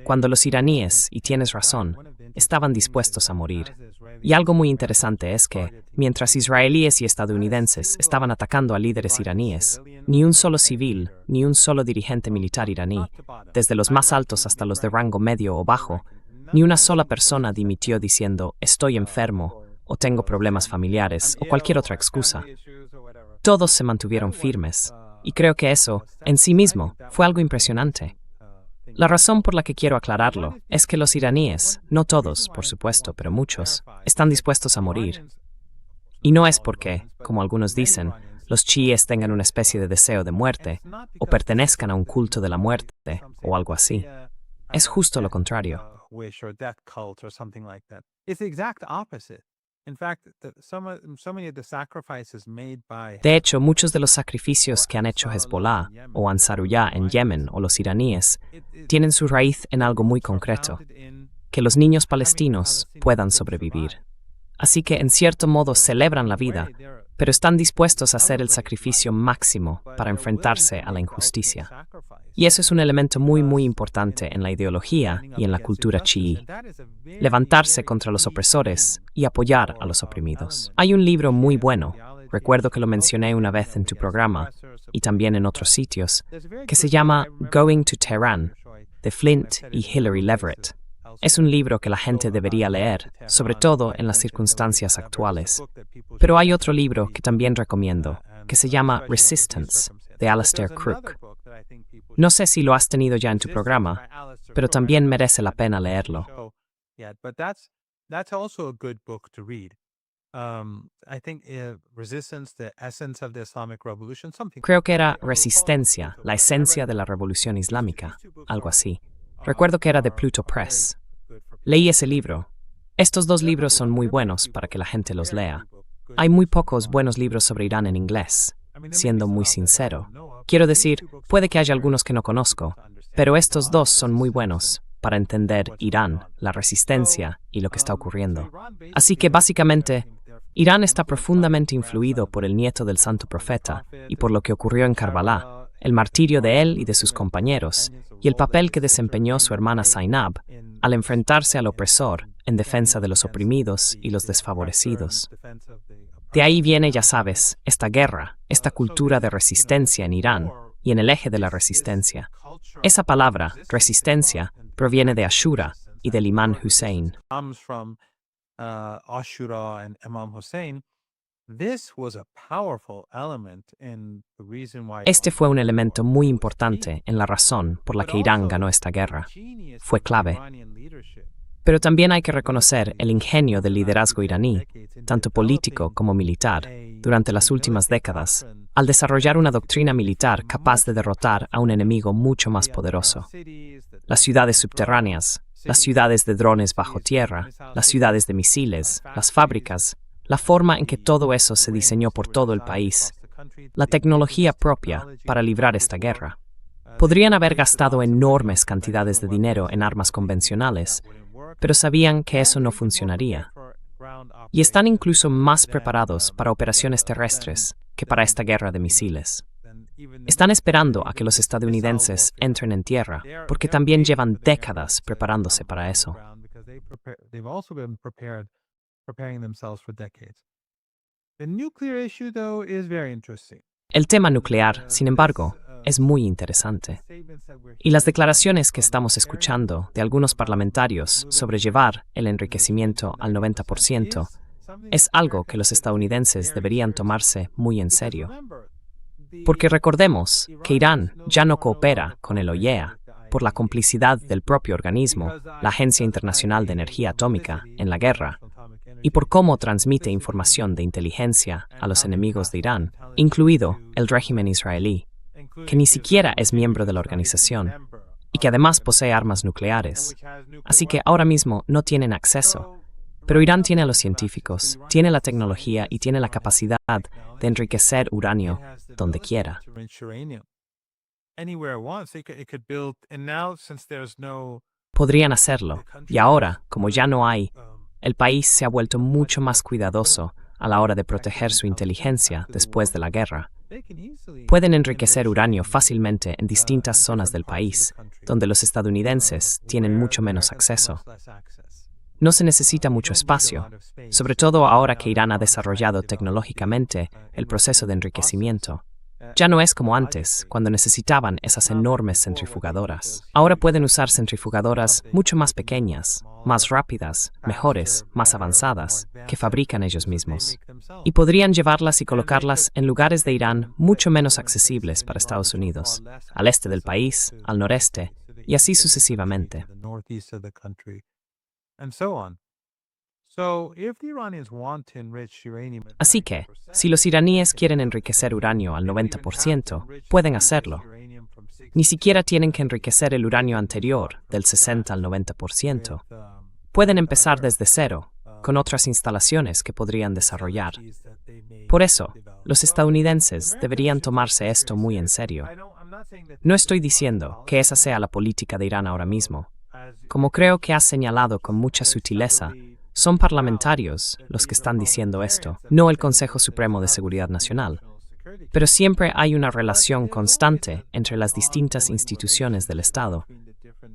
Cuando los iraníes, y tienes razón, estaban dispuestos a morir. Y algo muy interesante es que, mientras israelíes y estadounidenses estaban atacando a líderes iraníes, ni un solo civil, ni un solo dirigente militar iraní, desde los más altos hasta los de rango medio o bajo, ni una sola persona dimitió diciendo «estoy enfermo» o «tengo problemas familiares» o cualquier otra excusa. Todos se mantuvieron firmes, y creo que eso, en sí mismo, fue algo impresionante. La razón por la que quiero aclararlo es que los iraníes, no todos, por supuesto, pero muchos, están dispuestos a morir. Y no es porque, como algunos dicen, los chiíes tengan una especie de deseo de muerte, o pertenezcan a un culto de la muerte, o algo así. Es justo lo contrario. De hecho, muchos de los sacrificios que han hecho Hezbollah o Ansarullah en Yemen o los iraníes tienen su raíz en algo muy concreto, que los niños palestinos puedan sobrevivir. Así que en cierto modo celebran la vida, pero están dispuestos a hacer el sacrificio máximo para enfrentarse a la injusticia. Y eso es un elemento muy importante en la ideología y en la cultura chií. Levantarse contra los opresores y apoyar a los oprimidos. Hay un libro muy bueno, recuerdo que lo mencioné una vez en tu programa y también en otros sitios, que se llama Going to Tehran, de Flint y Hilary Leverett. Es un libro que la gente debería leer, sobre todo en las circunstancias actuales. Pero hay otro libro que también recomiendo, que se llama Resistance, de Alastair Crooke. No sé si lo has tenido ya en tu programa, pero también merece la pena leerlo. Creo que era Resistencia, la esencia de la revolución islámica, algo así. Recuerdo que era de Pluto Press. Leí ese libro. Estos dos libros son muy buenos para que la gente los lea. Hay muy pocos buenos libros sobre Irán en inglés, siendo muy sincero. Quiero decir, puede que haya algunos que no conozco, pero estos dos son muy buenos para entender Irán, la resistencia y lo que está ocurriendo. Así que básicamente, Irán está profundamente influido por el nieto del santo profeta y por lo que ocurrió en Karbala, el martirio de él y de sus compañeros, y el papel que desempeñó su hermana Zainab al enfrentarse al opresor en defensa de los oprimidos y los desfavorecidos. De ahí viene, ya sabes, esta guerra, esta cultura de resistencia en Irán y en el eje de la resistencia. Esa palabra, resistencia, proviene de Ashura y del Imam Hussein. Este fue un elemento muy importante en la razón por la que Irán ganó esta guerra. Fue clave. Pero también hay que reconocer el ingenio del liderazgo iraní, tanto político como militar, durante las últimas décadas, al desarrollar una doctrina militar capaz de derrotar a un enemigo mucho más poderoso. Las ciudades subterráneas, las ciudades de drones bajo tierra, las ciudades de misiles, las fábricas, la forma en que todo eso se diseñó por todo el país, la tecnología propia para librar esta guerra. Podrían haber gastado enormes cantidades de dinero en armas convencionales, pero sabían que eso no funcionaría. Y están incluso más preparados para operaciones terrestres que para esta guerra de misiles. Están esperando a que los estadounidenses entren en tierra, porque también llevan décadas preparándose para eso. El tema nuclear, sin embargo, es muy interesante. Y las declaraciones que estamos escuchando de algunos parlamentarios sobre llevar el enriquecimiento al 90% es algo que los estadounidenses deberían tomarse muy en serio. Porque recordemos que Irán ya no coopera con el OIEA por la complicidad del propio organismo, la Agencia Internacional de Energía Atómica, en la guerra, y por cómo transmite información de inteligencia a los enemigos de Irán, incluido el régimen israelí, que ni siquiera es miembro de la organización, y que además posee armas nucleares. Así que ahora mismo no tienen acceso. Pero Irán tiene a los científicos, tiene la tecnología y tiene la capacidad de enriquecer uranio donde quiera. Podrían hacerlo, y ahora, como ya no hay, el país se ha vuelto mucho más cuidadoso a la hora de proteger su inteligencia después de la guerra. Pueden enriquecer uranio fácilmente en distintas zonas del país, donde los estadounidenses tienen mucho menos acceso. No se necesita mucho espacio, sobre todo ahora que Irán ha desarrollado tecnológicamente el proceso de enriquecimiento. Ya no es como antes, cuando necesitaban esas enormes centrifugadoras. Ahora pueden usar centrifugadoras mucho más pequeñas, más rápidas, mejores, más avanzadas, que fabrican ellos mismos. Y podrían llevarlas y colocarlas en lugares de Irán mucho menos accesibles para Estados Unidos, al este del país, al noreste, y así sucesivamente. Así que, si los iraníes quieren enriquecer uranio al 90%, pueden hacerlo. Ni siquiera tienen que enriquecer el uranio anterior, del 60 al 90%. Pueden empezar desde cero, con otras instalaciones que podrían desarrollar. Por eso, los estadounidenses deberían tomarse esto muy en serio. No estoy diciendo que esa sea la política de Irán ahora mismo. Como creo que has señalado con mucha sutileza, son parlamentarios los que están diciendo esto, no el Consejo Supremo de Seguridad Nacional. Pero siempre hay una relación constante entre las distintas instituciones del Estado.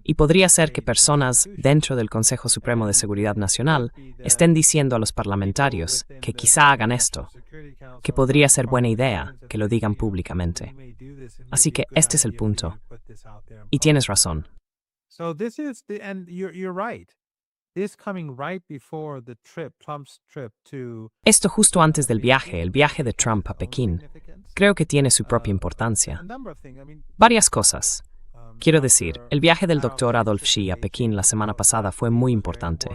Y podría ser que personas dentro del Consejo Supremo de Seguridad Nacional estén diciendo a los parlamentarios que quizá hagan esto, que podría ser buena idea que lo digan públicamente. Así que este es el punto. Y tienes razón. Esto justo antes del viaje, el viaje de Trump a Pekín, creo que tiene su propia importancia. Varias cosas. Quiero decir, el viaje del Dr. Adolf Shi a Pekín la semana pasada fue muy importante.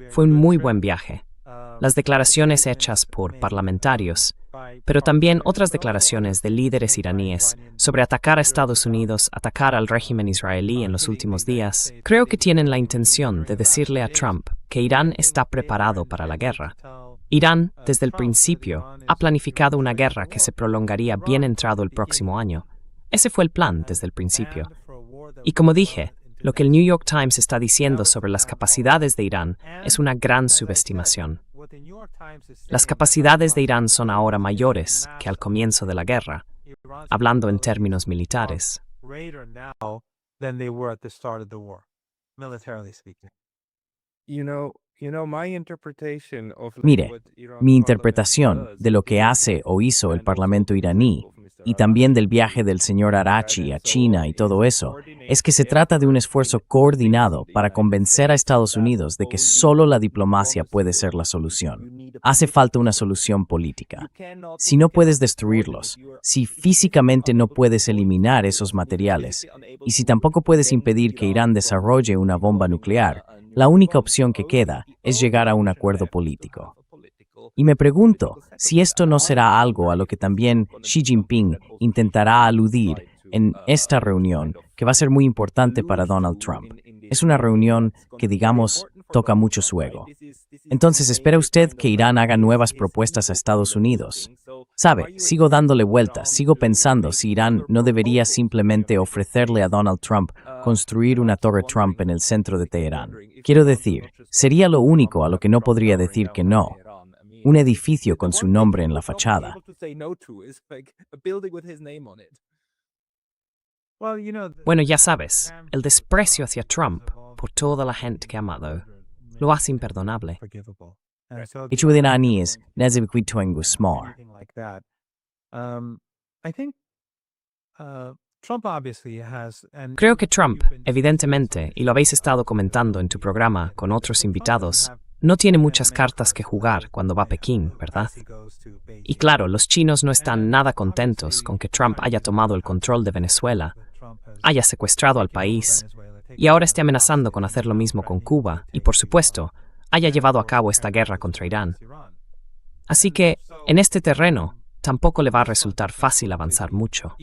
Fue un muy buen viaje. Las declaraciones hechas por parlamentarios, pero también otras declaraciones de líderes iraníes sobre atacar a Estados Unidos, atacar al régimen israelí en los últimos días, creo que tienen la intención de decirle a Trump que Irán está preparado para la guerra. Irán, desde el principio, ha planificado una guerra que se prolongaría bien entrado el próximo año. Ese fue el plan desde el principio. Y como dije, lo que el New York Times está diciendo sobre las capacidades de Irán es una gran subestimación. Las capacidades de Irán son ahora mayores que al comienzo de la guerra, hablando en términos militares. Mire, mi interpretación de lo que hace o hizo el Parlamento iraní y también del viaje del señor Araghchi a China y todo eso, es que se trata de un esfuerzo coordinado para convencer a Estados Unidos de que solo la diplomacia puede ser la solución. Hace falta una solución política. Si no puedes destruirlos, si físicamente no puedes eliminar esos materiales, y si tampoco puedes impedir que Irán desarrolle una bomba nuclear, la única opción que queda es llegar a un acuerdo político. Y me pregunto si esto no será algo a lo que también Xi Jinping intentará aludir en esta reunión, que va a ser muy importante para Donald Trump. Es una reunión que, digamos, toca mucho su ego. Entonces, ¿espera usted que Irán haga nuevas propuestas a Estados Unidos? Sabe, sigo dándole vueltas, sigo pensando si Irán no debería simplemente ofrecerle a Donald Trump construir una torre Trump en el centro de Teherán. Quiero decir, sería lo único a lo que no podría decir que no. Un edificio con su nombre en la fachada. Bueno, ya sabes, el desprecio hacia Trump por toda la gente que ha amado lo hace imperdonable. Ichuidinani es Nezibquituengu Smar. Creo que Trump, evidentemente, y lo habéis estado comentando en tu programa con otros invitados, no tiene muchas cartas que jugar cuando va a Pekín, ¿verdad? Y claro, los chinos no están nada contentos con que Trump haya tomado el control de Venezuela, haya secuestrado al país, y ahora esté amenazando con hacer lo mismo con Cuba, y por supuesto, haya llevado a cabo esta guerra contra Irán. Así que, en este terreno, tampoco le va a resultar fácil avanzar mucho.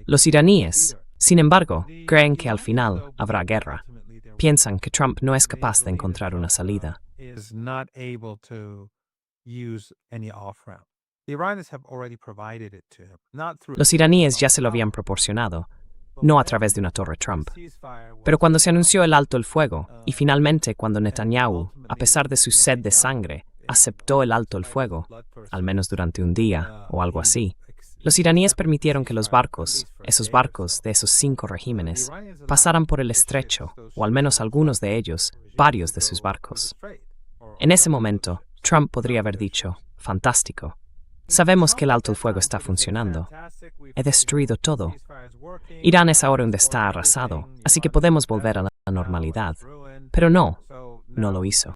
Los iraníes, Sin embargo, creen que al final habrá guerra. Piensan que Trump no es capaz de encontrar una salida. Is not able to use any off-ramp. The Iranians have already provided it to him, not through Los iraníes ya se lo habían proporcionado, no a través de una torre Trump. Pero cuando se anunció el alto el fuego, y finalmente cuando Netanyahu, a pesar de su sed de sangre, aceptó el alto el fuego, al menos durante un día o algo así, los iraníes permitieron que los barcos, esos barcos de esos 5 regímenes, pasaran por el estrecho, o al menos algunos de ellos, varios de sus barcos. En ese momento, Trump podría haber dicho, fantástico. Sabemos que el alto el fuego está funcionando. He destruido todo. Irán es ahora donde está arrasado, así que podemos volver a la normalidad. Pero no lo hizo.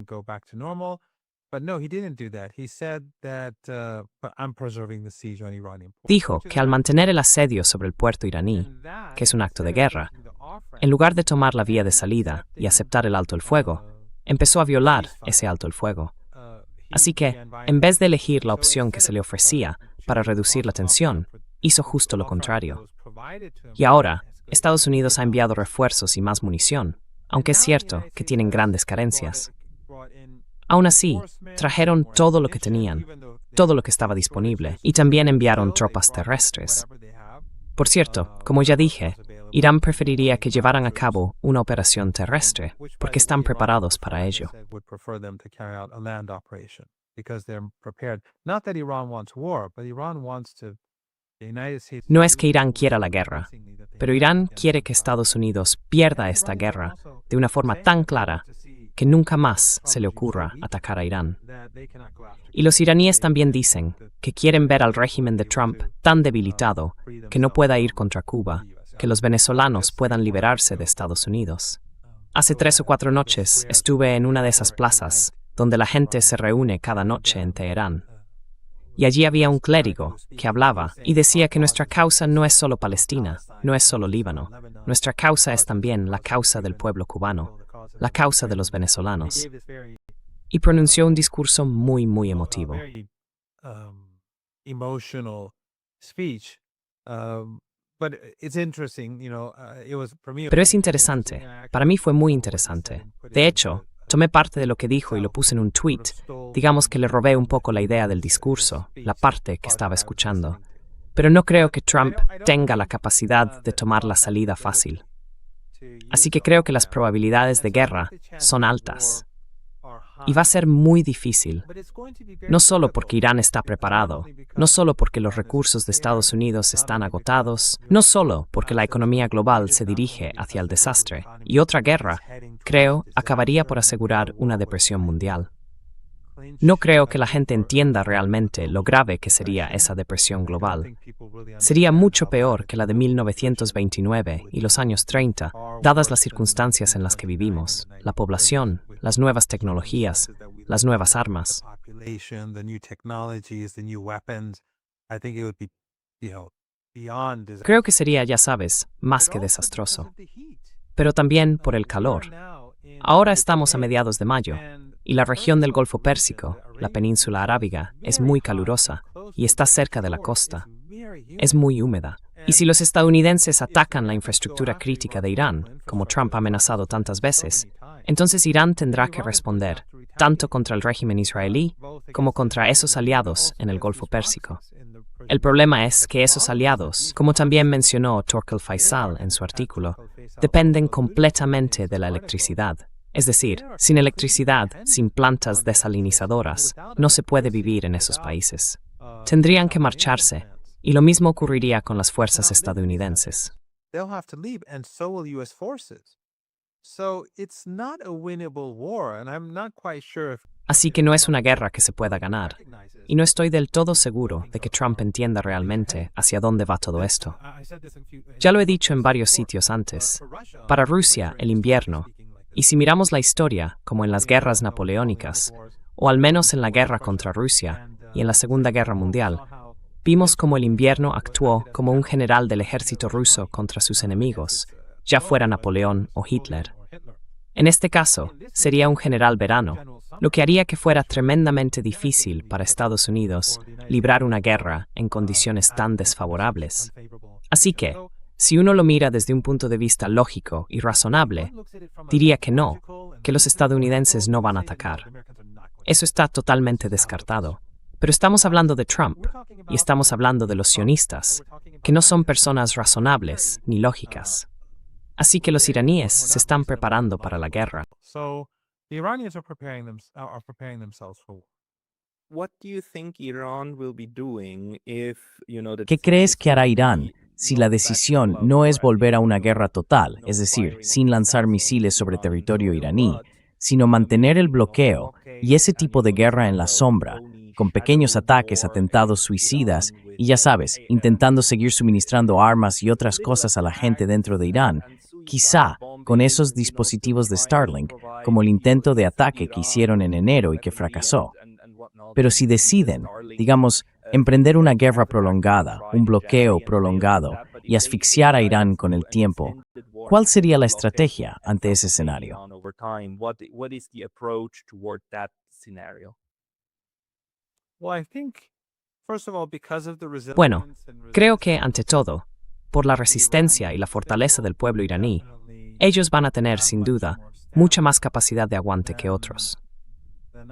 Dijo que al mantener el asedio sobre el puerto iraní, que es un acto de guerra, en lugar de tomar la vía de salida y aceptar el alto el fuego, empezó a violar ese alto el fuego. Así que, en vez de elegir la opción que se le ofrecía para reducir la tensión, hizo justo lo contrario. Y ahora, Estados Unidos ha enviado refuerzos y más munición, aunque es cierto que tienen grandes carencias. Aún así, trajeron todo lo que tenían, todo lo que estaba disponible, y también enviaron tropas terrestres. Por cierto, como ya dije, Irán preferiría que llevaran a cabo una operación terrestre, porque están preparados para ello. No es que Irán quiera la guerra, pero Irán quiere que Estados Unidos pierda esta guerra de una forma tan clara que nunca más se le ocurra atacar a Irán. Y los iraníes también dicen que quieren ver al régimen de Trump tan debilitado que no pueda ir contra Cuba, que los venezolanos puedan liberarse de Estados Unidos. Hace 3 o 4 noches estuve en una de esas plazas donde la gente se reúne cada noche en Teherán. Y allí había un clérigo que hablaba y decía que nuestra causa no es solo Palestina, no es solo Líbano. Nuestra causa es también la causa del pueblo cubano, la causa de los venezolanos. Y pronunció un discurso muy, muy emotivo. Pero es interesante. Para mí fue muy interesante. De hecho, tomé parte de lo que dijo y lo puse en un tweet. Digamos que le robé un poco la idea del discurso, la parte que estaba escuchando. Pero no creo que Trump tenga la capacidad de tomar la salida fácil. Así que creo que las probabilidades de guerra son altas. Y va a ser muy difícil, no solo porque Irán está preparado, no solo porque los recursos de Estados Unidos están agotados, no solo porque la economía global se dirige hacia el desastre, y otra guerra, creo, acabaría por asegurar una depresión mundial. No creo que la gente entienda realmente lo grave que sería esa depresión global. Sería mucho peor que la de 1929 y los años 30, dadas las circunstancias en las que vivimos, la población, las nuevas tecnologías, las nuevas armas. Creo que sería, ya sabes, más que desastroso. Pero también por el calor. Ahora estamos a mediados de mayo, y la región del Golfo Pérsico, la península arábiga, es muy calurosa y está cerca de la costa. Es muy húmeda. Y si los estadounidenses atacan la infraestructura crítica de Irán, como Trump ha amenazado tantas veces, entonces Irán tendrá que responder, tanto contra el régimen israelí como contra esos aliados en el Golfo Pérsico. El problema es que esos aliados, como también mencionó Torkel Faisal en su artículo, dependen completamente de la electricidad. Es decir, sin electricidad, sin plantas desalinizadoras, no se puede vivir en esos países. Tendrían que marcharse, y lo mismo ocurriría con las fuerzas estadounidenses. Así que no es una guerra que se pueda ganar, y no estoy del todo seguro de que Trump entienda realmente hacia dónde va todo esto. Ya lo he dicho en varios sitios antes. Para Rusia, el invierno, y si miramos la historia, como en las guerras napoleónicas, o al menos en la guerra contra Rusia y en la Segunda Guerra Mundial, vimos cómo el invierno actuó como un general del ejército ruso contra sus enemigos, ya fuera Napoleón o Hitler. En este caso, sería un general verano, lo que haría que fuera tremendamente difícil para Estados Unidos librar una guerra en condiciones tan desfavorables. Así que, Si uno lo mira desde un punto de vista lógico y razonable, diría que no, que los estadounidenses no van a atacar. Eso está totalmente descartado. Pero estamos hablando de Trump, y estamos hablando de los sionistas, que no son personas razonables ni lógicas. Así que los iraníes se están preparando para la guerra. So the Iranians are preparing themselves for war. What do you think Iran will be doing if, the ¿Qué crees que hará Irán si la decisión no es volver a una guerra total, es decir, sin lanzar misiles sobre territorio iraní, sino mantener el bloqueo y ese tipo de guerra en la sombra, con pequeños ataques, atentados suicidas y ya sabes, intentando seguir suministrando armas y otras cosas a la gente dentro de Irán, quizá con esos dispositivos de Starlink, como el intento de ataque que hicieron en enero y que fracasó? Pero si deciden, digamos, emprender una guerra prolongada, un bloqueo prolongado y asfixiar a Irán con el tiempo, ¿cuál sería la estrategia ante ese escenario? What is the approach toward that scenario? Well, I think, first of all, because of the resilience Bueno, and creo que, ante todo, por la resistencia y la fortaleza del pueblo iraní, ellos van a tener, sin duda, mucha más capacidad de aguante que otros.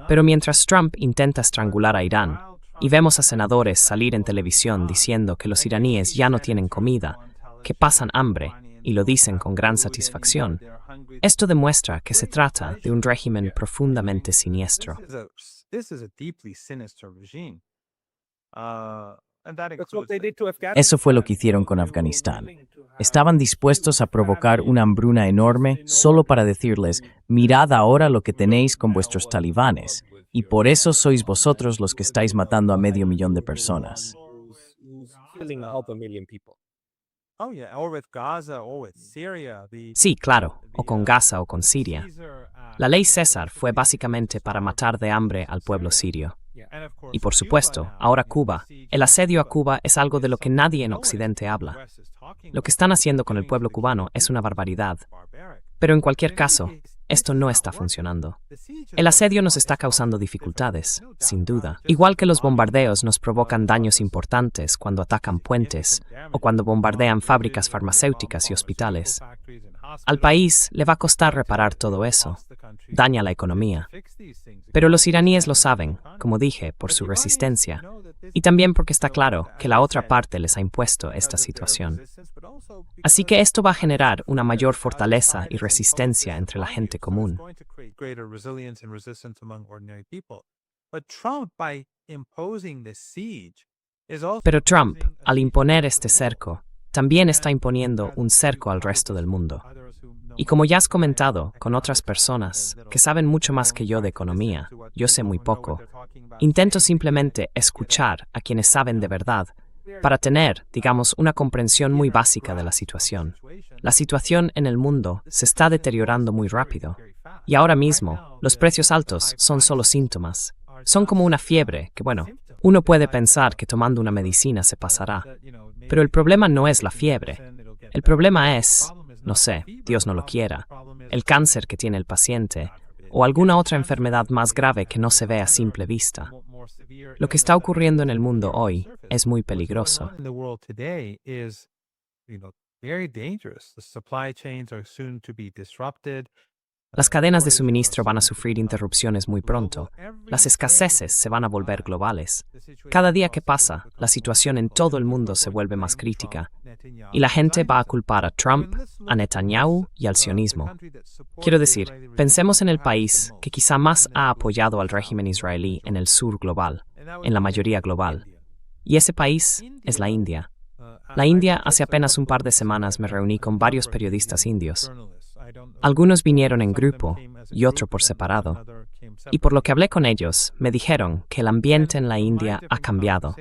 Pero mientras Trump intenta estrangular a Irán, y vemos a senadores salir en televisión diciendo que los iraníes ya no tienen comida, que pasan hambre, y lo dicen con gran satisfacción, esto demuestra que se trata de un régimen profundamente siniestro. This is a deeply sinister regime. And that That's what includes they did to Afghanistan. Eso fue lo que hicieron con Afganistán. Estaban dispuestos a provocar una hambruna enorme solo para decirles, mirad ahora lo que tenéis con vuestros talibanes, y por eso sois vosotros los que estáis matando a 500,000 de personas. Who's killing 500,000 people. Oh yeah, or with Gaza, or with Syria. Sí, claro, o con Gaza o con Siria. La ley César fue básicamente para matar de hambre al pueblo sirio. Y por supuesto, ahora Cuba. El asedio a Cuba es algo de lo que nadie en Occidente habla. Lo que están haciendo con el pueblo cubano es una barbaridad. Pero en cualquier caso, esto no está funcionando. El asedio nos está causando dificultades, sin duda. Igual que los bombardeos nos provocan daños importantes cuando atacan puentes o cuando bombardean fábricas farmacéuticas y hospitales. Al país le va a costar reparar todo eso. Daña la economía. Pero los iraníes lo saben, como dije, por su resistencia, y también porque está claro que la otra parte les ha impuesto esta situación. Así que esto va a generar una mayor fortaleza y resistencia entre la gente común. Pero Trump, al imponer este cerco, también está imponiendo un cerco al resto del mundo. Y como ya has comentado con otras personas que saben mucho más que yo de economía, yo sé muy poco, intento simplemente escuchar a quienes saben de verdad para tener, digamos, una comprensión muy básica de la situación. La situación en el mundo se está deteriorando muy rápido. Y ahora mismo, los precios altos son solo síntomas. Son como una fiebre que, bueno, uno puede pensar que tomando una medicina se pasará. Pero el problema no es la fiebre. El problema es, no sé, Dios no lo quiera, el cáncer que tiene el paciente o alguna otra enfermedad más grave que no se ve a simple vista. Lo que está ocurriendo en el mundo hoy es muy peligroso. Las cadenas de suministro van a sufrir interrupciones muy pronto. Las escaseces se van a volver globales. Cada día que pasa, la situación en todo el mundo se vuelve más crítica. Y la gente va a culpar a Trump, a Netanyahu y al sionismo. Quiero decir, pensemos en el país que quizá más ha apoyado al régimen israelí en el sur global, en la mayoría global. Y ese país es la India. La India, hace apenas un par de semanas me reuní con varios periodistas indios. Algunos vinieron en grupo y otro por separado. Y por lo que hablé con ellos, me dijeron que el ambiente en la India ha cambiado.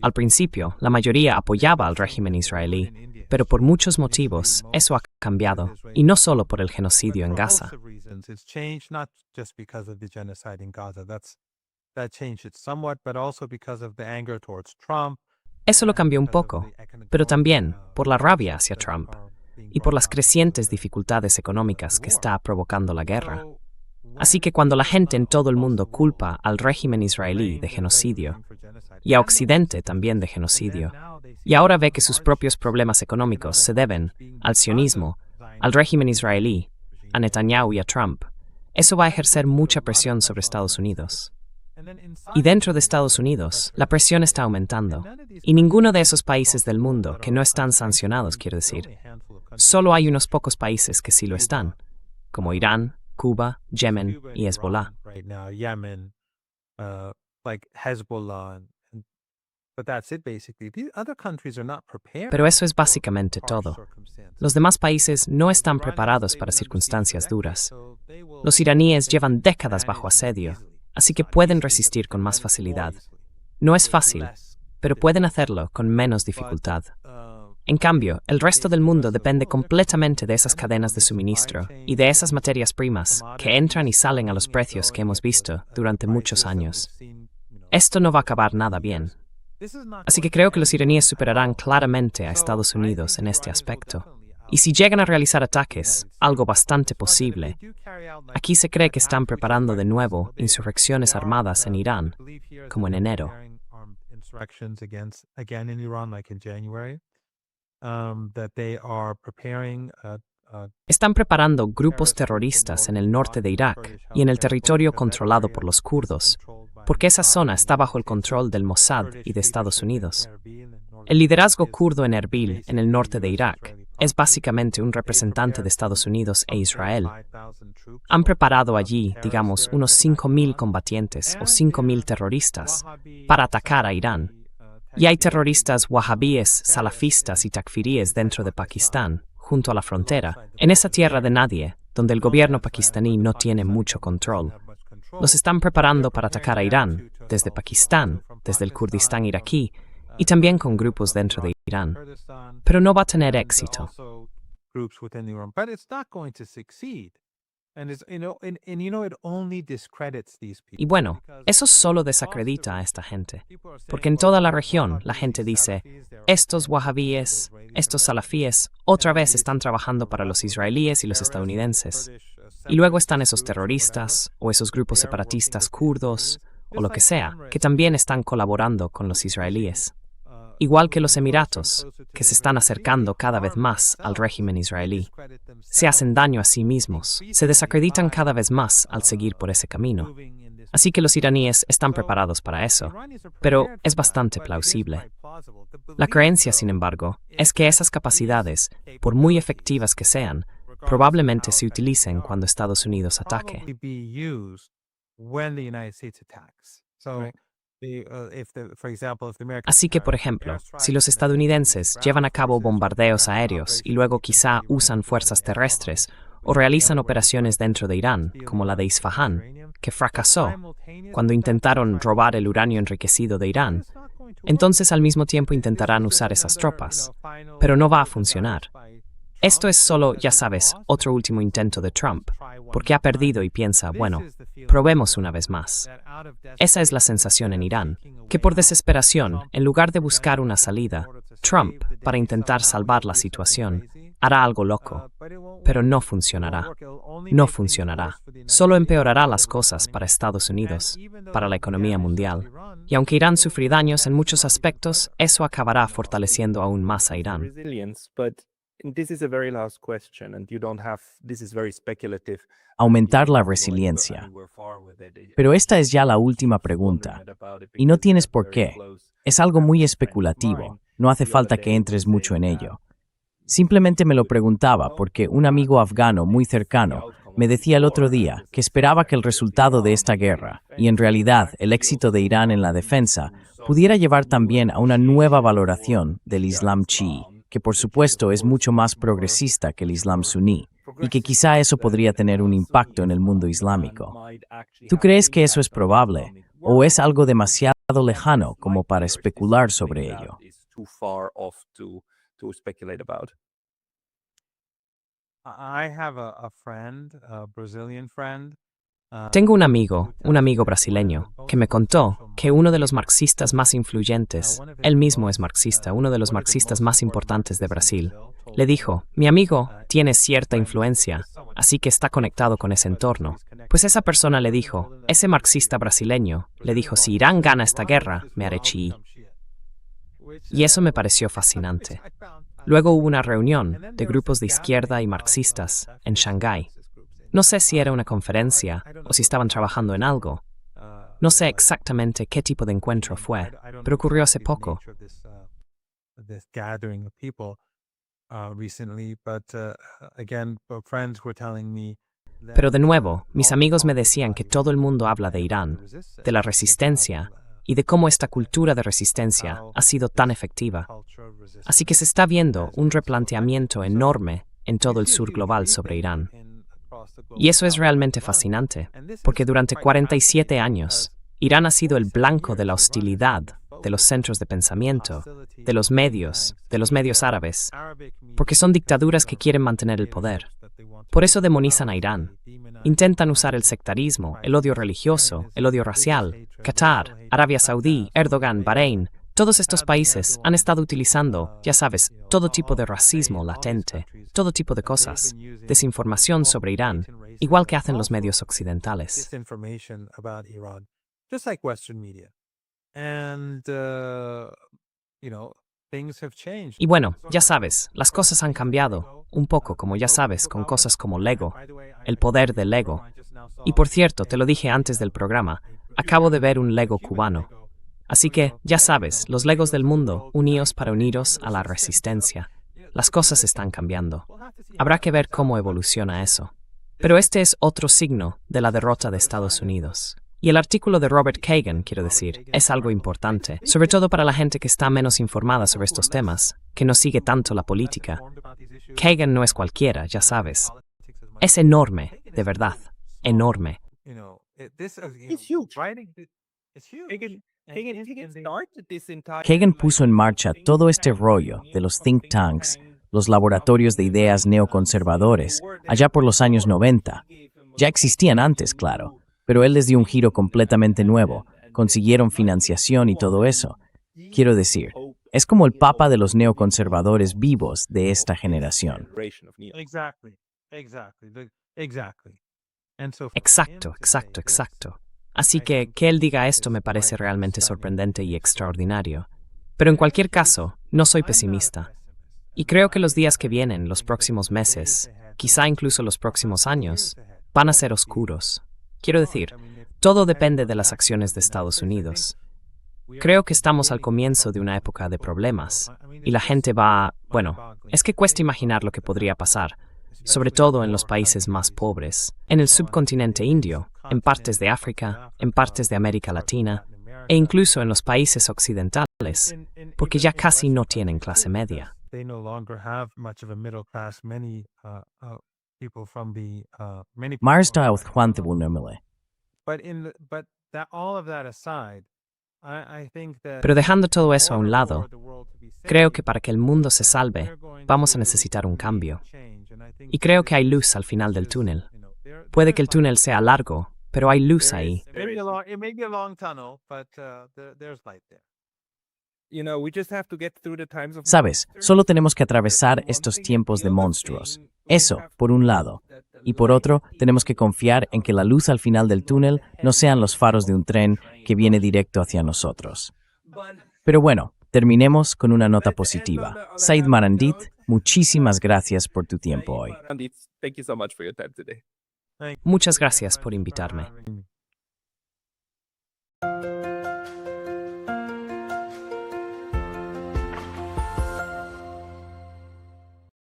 Al principio, la mayoría apoyaba al régimen israelí, pero por muchos motivos eso ha cambiado, y no solo por el genocidio en Gaza. Eso lo cambió un poco, pero también por la rabia hacia Trump y por las crecientes dificultades económicas que está provocando la guerra. Así que cuando la gente en todo el mundo culpa al régimen israelí de genocidio, y a Occidente también de genocidio, y ahora ve que sus propios problemas económicos se deben al sionismo, al régimen israelí, a Netanyahu y a Trump, eso va a ejercer mucha presión sobre Estados Unidos. Y dentro de Estados Unidos, la presión está aumentando. Y ninguno de esos países del mundo que no están sancionados, quiero decir. Solo hay unos pocos países que sí lo están, como Irán, Cuba, Yemen y Hezbollah. Pero eso es básicamente todo. Los demás países no están preparados para circunstancias duras. Los iraníes llevan décadas bajo asedio, así que pueden resistir con más facilidad. No es fácil, pero pueden hacerlo con menos dificultad. En cambio, el resto del mundo depende completamente de esas cadenas de suministro y de esas materias primas que entran y salen a los precios que hemos visto durante muchos años. Esto no va a acabar nada bien. Así que creo que los iraníes superarán claramente a Estados Unidos en este aspecto. Y si llegan a realizar ataques, algo bastante posible, aquí se cree que están preparando de nuevo insurrecciones armadas en Irán, como en enero. Están preparando grupos terroristas en el norte de Irak y en el territorio controlado por los kurdos, porque esa zona está bajo el control del Mossad y de Estados Unidos. El liderazgo kurdo en Erbil, en el norte de Irak, es básicamente un representante de Estados Unidos e Israel. Han preparado allí, digamos, unos 5.000 combatientes o 5.000 terroristas para atacar a Irán. Y hay terroristas wahhabíes, salafistas y takfiríes dentro de Pakistán, junto a la frontera, en esa tierra de nadie, donde el gobierno pakistaní no tiene mucho control. Los están preparando para atacar a Irán, desde Pakistán, desde el Kurdistán iraquí, y también con grupos dentro de Irán. Pero no va a tener éxito. Y bueno, eso solo desacredita a esta gente, porque en toda la región la gente dice, estos wahhabíes, estos salafíes, otra vez están trabajando para los israelíes y los estadounidenses. Y luego están esos terroristas, o esos grupos separatistas kurdos, o lo que sea, que también están colaborando con los israelíes. Igual que los Emiratos, que se están acercando cada vez más al régimen israelí. Se hacen daño a sí mismos, se desacreditan cada vez más al seguir por ese camino. Así que los iraníes están preparados para eso, pero es bastante plausible. La creencia, sin embargo, es que esas capacidades, por muy efectivas que sean, probablemente se utilicen cuando Estados Unidos ataque. Así que, por ejemplo, si los estadounidenses llevan a cabo bombardeos aéreos y luego quizá usan fuerzas terrestres o realizan operaciones dentro de Irán, como la de Isfahán, que fracasó cuando intentaron robar el uranio enriquecido de Irán, entonces al mismo tiempo intentarán usar esas tropas, pero no va a funcionar. Esto es solo, ya sabes, otro último intento de Trump, porque ha perdido y piensa, bueno, probemos una vez más. Esa es la sensación en Irán, que por desesperación, en lugar de buscar una salida, Trump, para intentar salvar la situación, hará algo loco, pero no funcionará. No funcionará. Solo empeorará las cosas para Estados Unidos, para la economía mundial. Y aunque Irán sufrirá daños en muchos aspectos, eso acabará fortaleciendo aún más a Irán. Aumentar la resiliencia. Pero esta es ya la última pregunta, y no tienes por qué. Es algo muy especulativo, no hace falta que entres mucho en ello. Simplemente me lo preguntaba porque un amigo afgano muy cercano me decía el otro día que esperaba que el resultado de esta guerra, y en realidad el éxito de Irán en la defensa, pudiera llevar también a una nueva valoración del Islam chií, que por supuesto es mucho más progresista que el Islam suní, y que quizá eso podría tener un impacto en el mundo islámico. ¿Tú crees que eso es probable, o es algo demasiado lejano como para especular sobre ello? Tengo un amigo brasileño, que me contó que uno de los marxistas más influyentes, él mismo es marxista, uno de los marxistas más importantes de Brasil, le dijo, mi amigo tiene cierta influencia, así que está conectado con ese entorno. Pues esa persona le dijo, ese marxista brasileño, le dijo, si Irán gana esta guerra, me haré chií. y eso me pareció fascinante. Luego hubo una reunión de grupos de izquierda y marxistas en Shanghái. No sé si era una conferencia o si estaban trabajando en algo. No sé exactamente qué tipo de encuentro fue, pero ocurrió hace poco. Pero de nuevo, mis amigos me decían que todo el mundo habla de Irán, de la resistencia y de cómo esta cultura de resistencia ha sido tan efectiva. Así que se está viendo un replanteamiento enorme en todo el sur global sobre Irán. Y eso es realmente fascinante, porque durante 47 años, Irán ha sido el blanco de la hostilidad de los centros de pensamiento, de los medios árabes, porque son dictaduras que quieren mantener el poder. Por eso demonizan a Irán. Intentan usar el sectarismo, el odio religioso, el odio racial. Qatar, Arabia Saudí, Erdogan, Bahrein, todos estos países han estado utilizando, ya sabes, todo tipo de racismo latente, todo tipo de cosas, desinformación sobre Irán, igual que hacen los medios occidentales. Y bueno, ya sabes, las cosas han cambiado, un poco como ya sabes, con cosas como Lego, el poder del Lego. Y por cierto, te lo dije antes del programa, acabo de ver un Lego cubano. Así que, ya sabes, los Legos del mundo, unidos para uniros a la resistencia. Las cosas están cambiando. Habrá que ver cómo evoluciona eso. Pero este es otro signo de la derrota de Estados Unidos. Y el artículo de Robert Kagan, quiero decir, es algo importante, sobre todo para la gente que está menos informada sobre estos temas, que no sigue tanto la política. Kagan no es cualquiera, ya sabes. Es enorme, de verdad, enorme. Kagan puso en marcha todo este rollo de los think tanks, los laboratorios de ideas neoconservadores, allá por los años 90. Ya existían antes, claro, pero él les dio un giro completamente nuevo, consiguieron financiación y todo eso. Quiero decir, es como el papa de los neoconservadores vivos de esta generación. Exacto. Así que él diga esto me parece realmente sorprendente y extraordinario. Pero en cualquier caso, no soy pesimista. Y creo que los días que vienen, los próximos meses, quizá incluso los próximos años, van a ser oscuros. Quiero decir, todo depende de las acciones de Estados Unidos. Creo que estamos al comienzo de una época de problemas, y la gente es que cuesta imaginar lo que podría pasar, sobre todo en los países más pobres, en el subcontinente indio, en partes de África, en partes de América Latina, e incluso en los países occidentales, porque ya casi no tienen clase media. Marsda och Juantebunumele. Pero dejando todo eso a un lado, creo que para que el mundo se salve, vamos a necesitar un cambio. Y creo que hay luz al final del túnel. Puede que el túnel sea largo, pero hay luz ahí. Sabes, solo tenemos que atravesar estos tiempos de monstruos. Eso, por un lado. Y por otro, tenemos que confiar en que la luz al final del túnel no sean los faros de un tren que viene directo hacia nosotros. Pero bueno, terminemos con una nota positiva. Said Marandit, muchísimas gracias por tu tiempo hoy. Muchas gracias por invitarme.